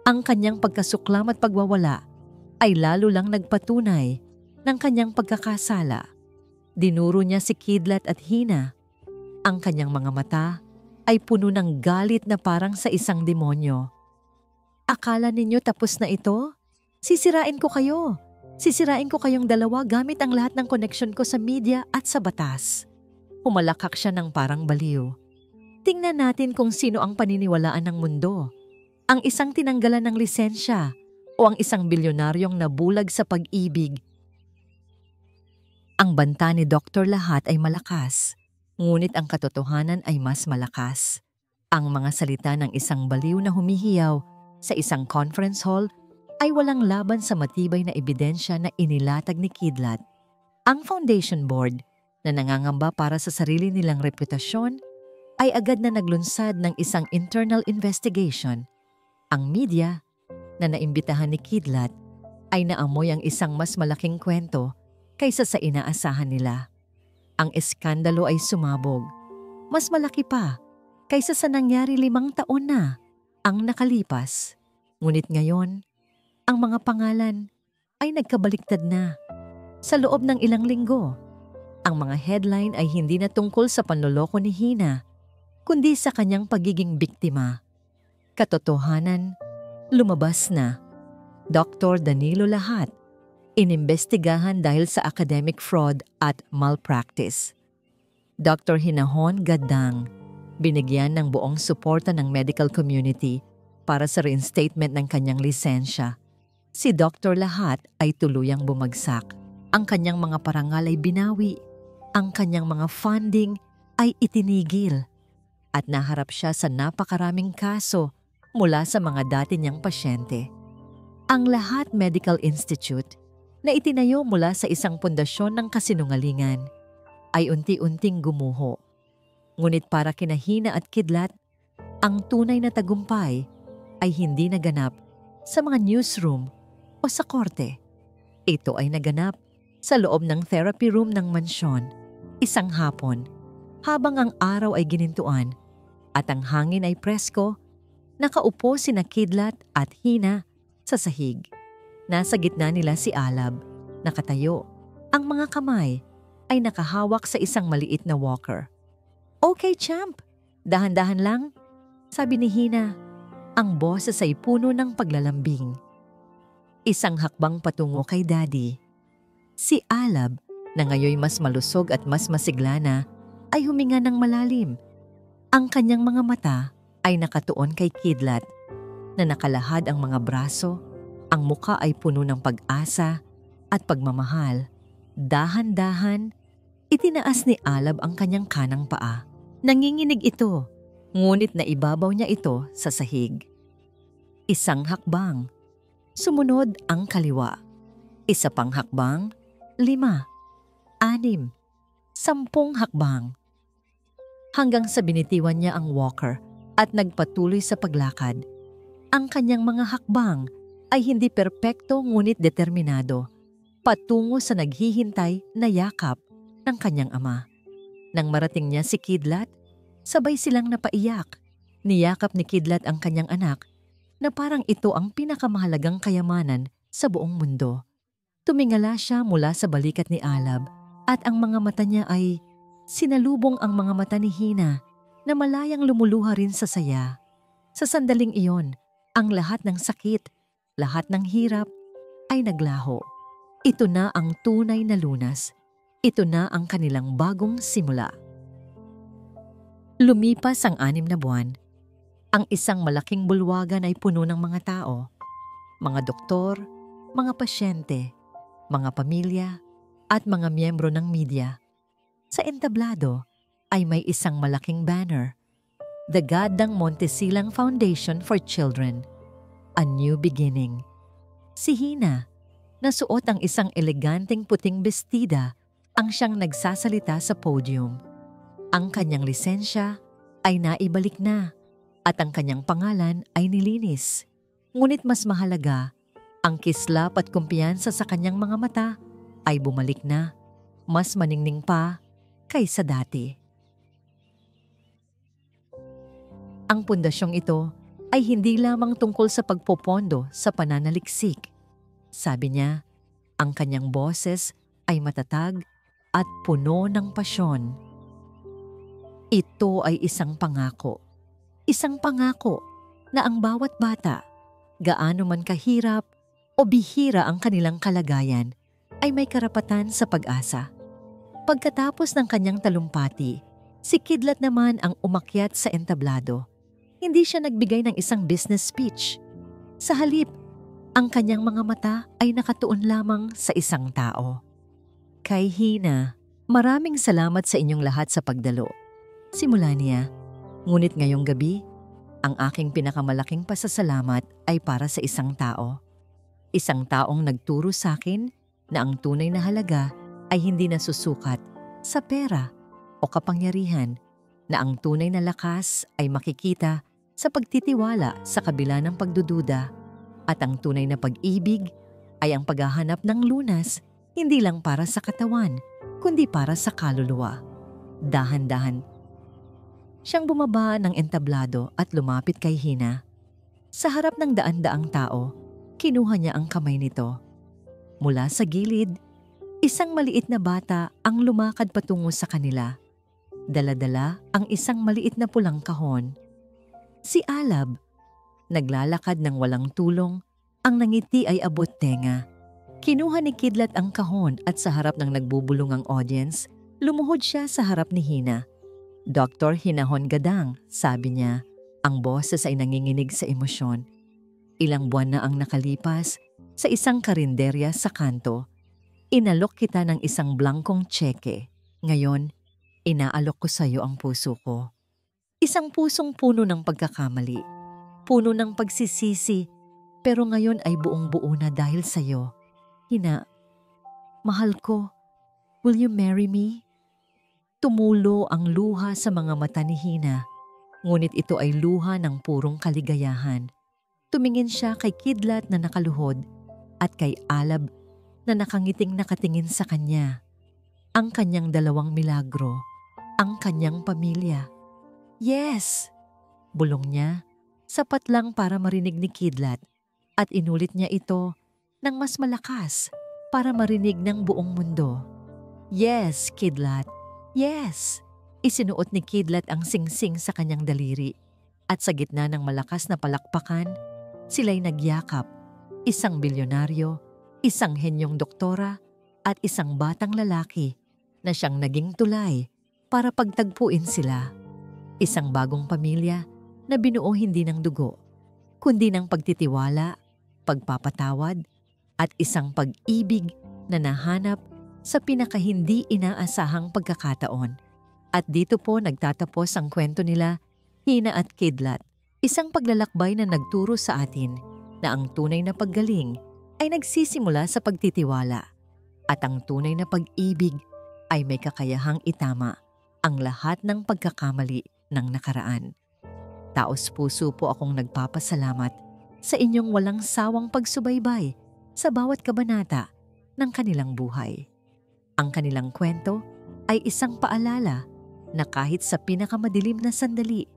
Ang kanyang pagkasuklam at pagwawala ay lalo lang nagpatunay ng kanyang pagkakasala. Dinuro niya si Kidlat at Hina. Ang kanyang mga mata ay puno ng galit na parang sa isang demonyo. Akala ninyo tapos na ito? Sisirain ko kayo. Sisirain ko kayong dalawa gamit ang lahat ng koneksyon ko sa media at sa batas. Humalakak siya ng parang baliw. Tingnan natin kung sino ang paniniwalaan ng mundo. Ang isang tinanggalan ng lisensya o ang isang bilyonaryong nabulag sa pag-ibig. Ang banta ni Dr. Lahat ay malakas, ngunit ang katotohanan ay mas malakas. Ang mga salita ng isang baliw na humihiyaw sa isang conference hall ay walang laban sa matibay na ebidensya na inilatag ni Kidlat. Ang foundation board na nangangamba para sa sarili nilang reputasyon ay agad na naglunsad ng isang internal investigation. Ang media na naimbitahan ni Kidlat ay naamoy ang isang mas malaking kwento kaysa sa inaasahan nila. Ang eskandalo ay sumabog. Mas malaki pa kaysa sa nangyari 5 taon na ang nakalipas. Ngunit ngayon, ang mga pangalan ay nagkabaliktad na. Sa loob ng ilang linggo, ang mga headline ay hindi na tungkol sa panloloko ni Hina, kundi sa kanyang pagiging biktima. Katotohanan, lumabas na. Dr. Danilo Lahat, inimbestigahan dahil sa academic fraud at malpractice. Dr. Hinahon Gadang, binigyan ng buong suporta ng medical community para sa reinstatement ng kanyang lisensya. Si Dr. Lahat ay tuluyang bumagsak. Ang kanyang mga parangal ay binawi. Ang kanyang mga funding ay itinigil. At naharap siya sa napakaraming kaso mula sa mga dati niyang pasyente. Ang Lahat Medical Institute na itinayo mula sa isang pundasyon ng kasinungalingan ay unti-unting gumuho. Ngunit para kina Hina at Kidlat, ang tunay na tagumpay ay hindi naganap sa mga newsroom o sa korte. Ito ay naganap sa loob ng therapy room ng mansyon, isang hapon, habang ang araw ay ginintuan at ang hangin ay presko, nakaupo sina Kidlat at Hina sa sahig. Nasa gitna nila si Alab, nakatayo. Ang mga kamay ay nakahawak sa isang maliit na walker. "Okay, champ. Dahan-dahan lang," sabi ni Hina. Ang boses ay puno ng paglalambing. Isang hakbang patungo kay Daddy. Si Alab, na ngayoy mas malusog at mas masigla na, ay huminga ng malalim. Ang kanyang mga mata ay nakatuon kay Kidlat, na nakalahad ang mga braso. Ang muka ay puno ng pag-asa at pagmamahal. Dahan-dahan, itinaas ni Alab ang kanyang kanang paa. Nanginginig ito, ngunit naibabaw niya ito sa sahig. Isang hakbang. Sumunod ang kaliwa. Isa pang hakbang, 5, 6, 10 hakbang. Hanggang sa binitiwan niya ang walker at nagpatuloy sa paglakad. Ang kanyang mga hakbang ay hindi perpekto ngunit determinado, patungo sa naghihintay na yakap ng kanyang ama. Nang marating niya si Kidlat, sabay silang napaiyak. Niyakap ni Kidlat ang kanyang anak na parang ito ang pinakamahalagang kayamanan sa buong mundo. Tumingala siya mula sa balikat ni Alab at ang mga mata niya ay sinalubong ang mga mata ni Hina na malayang lumuluha rin sa saya. Sa sandaling iyon, ang lahat ng sakit, lahat ng hirap ay naglaho. Ito na ang tunay na lunas. Ito na ang kanilang bagong simula. Lumipas ang 6 na buwan. Ang isang malaking bulwagan ay puno ng mga tao, mga doktor, mga pasyente, mga pamilya, at mga miyembro ng media. Sa entablado ay may isang malaking banner, The Gadang Montesilang Foundation for Children, A New Beginning. Si Hina, na suot ang isang eleganteng puting bestida, ang siyang nagsasalita sa podium. Ang kanyang lisensya ay naibalik na at ang kanyang pangalan ay nilinis. Ngunit mas mahalaga, ang kislap at kumpiyansa sa kanyang mga mata ay bumalik na, mas maningning pa kaysa dati. Ang pundasyong ito ay hindi lamang tungkol sa pagpopondo sa pananaliksik. Sabi niya, ang kanyang boses ay matatag at puno ng pasyon. Ito ay isang pangako. Isang pangako na ang bawat bata, gaano man kahirap o bihira ang kanilang kalagayan, ay may karapatan sa pag-asa. Pagkatapos ng kanyang talumpati, si Kidlat naman ang umakyat sa entablado. Hindi siya nagbigay ng isang business speech. Sa halip, ang kanyang mga mata ay nakatuon lamang sa isang tao. Kay Hina, maraming salamat sa inyong lahat sa pagdalo. Simula niya, ngunit ngayong gabi, ang aking pinakamalaking pasasalamat ay para sa isang tao. Isang taong nagturo sa akin na ang tunay na halaga ay hindi nasusukat sa pera o kapangyarihan, na ang tunay na lakas ay makikita sa pagtitiwala sa kabila ng pagdududa, at ang tunay na pag-ibig ay ang paghahanap ng lunas hindi lang para sa katawan, kundi para sa kaluluwa. Dahan-dahan siyang bumaba ng entablado at lumapit kay Hina. Sa harap ng daan-daang tao, kinuha niya ang kamay nito. Mula sa gilid, isang maliit na bata ang lumakad patungo sa kanila. Dala-dala ang isang maliit na pulang kahon. Si Alab, naglalakad ng walang tulong, ang nangiti ay abot tenga. Kinuha ni Kidlat ang kahon at sa harap ng nagbubulungang audience, lumuhod siya sa harap ni Hina. Dr. Hinahon Gadang, sabi niya, ang boses ay nanginginig sa emosyon. Ilang buwan na ang nakalipas, sa isang karinderya sa kanto. Inalok kita ng isang blankong tseke. Ngayon, inaalok ko sa iyo ang puso ko. Isang pusong puno ng pagkakamali, puno ng pagsisisi, pero ngayon ay buong-buo na dahil sa iyo. Hina, mahal ko, will you marry me? Tumulo ang luha sa mga mata ni Hina, ngunit ito ay luha ng purong kaligayahan. Tumingin siya kay Kidlat na nakaluhod at kay Alab na nakangiting nakatingin sa kanya. Ang kanyang 2 milagro, ang kanyang pamilya. Yes! Bulong niya, sapat lang para marinig ni Kidlat, at inulit niya ito ng mas malakas para marinig ng buong mundo. Yes, Kidlat! Yes! Isinuot ni Kidlat ang singsing sa kanyang daliri, at sa gitna ng malakas na palakpakan, sila'y nagyakap. Isang bilyonaryo, isang henyong doktora, at isang batang lalaki na siyang naging tulay para pagtagpuin sila. Isang bagong pamilya na binuo hindi ng dugo, kundi ng pagtitiwala, pagpapatawad, at isang pag-ibig na nahanap sa pinakahindi inaasahang pagkakataon. At dito po nagtatapos ang kwento nila, Hina at Kidlat. Isang paglalakbay na nagturo sa atin na ang tunay na paggaling ay nagsisimula sa pagtitiwala, at ang tunay na pag-ibig ay may kakayahang itama ang lahat ng pagkakamali ng nakaraan. Taos puso po akong nagpapasalamat sa inyong walang sawang pagsubaybay sa bawat kabanata ng kanilang buhay. Ang kanilang kwento ay isang paalala na kahit sa pinakamadilim na sandali,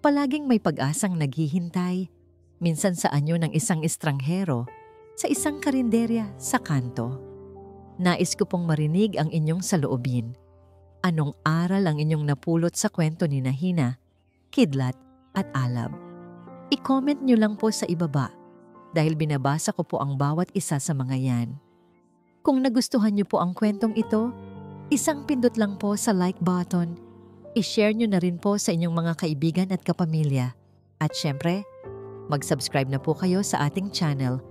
palaging may pag-asang naghihintay, minsan sa anyo ng isang estranghero sa isang karinderya sa kanto. Nais ko pong marinig ang inyong saloobin. Anong aral ang inyong napulot sa kwento ni Hina, Kidlat at Alab? I-comment nyo lang po sa ibaba dahil binabasa ko po ang bawat isa sa mga yan. Kung nagustuhan nyo po ang kwentong ito, isang pindot lang po sa like button. I-share nyo na rin po sa inyong mga kaibigan at kapamilya. At syempre, mag-subscribe na po kayo sa ating channel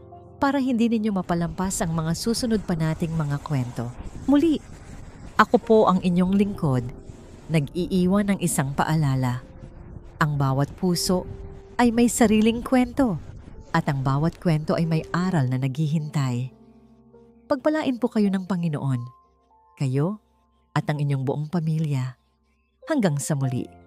para hindi ninyo mapalampas ang mga susunod pa nating mga kwento. Muli, ako po ang inyong lingkod, nag-iiwan ng isang paalala. Ang bawat puso ay may sariling kwento at ang bawat kwento ay may aral na naghihintay. Pagpalain po kayo ng Panginoon, kayo at ang inyong buong pamilya. Hanggang sa muli.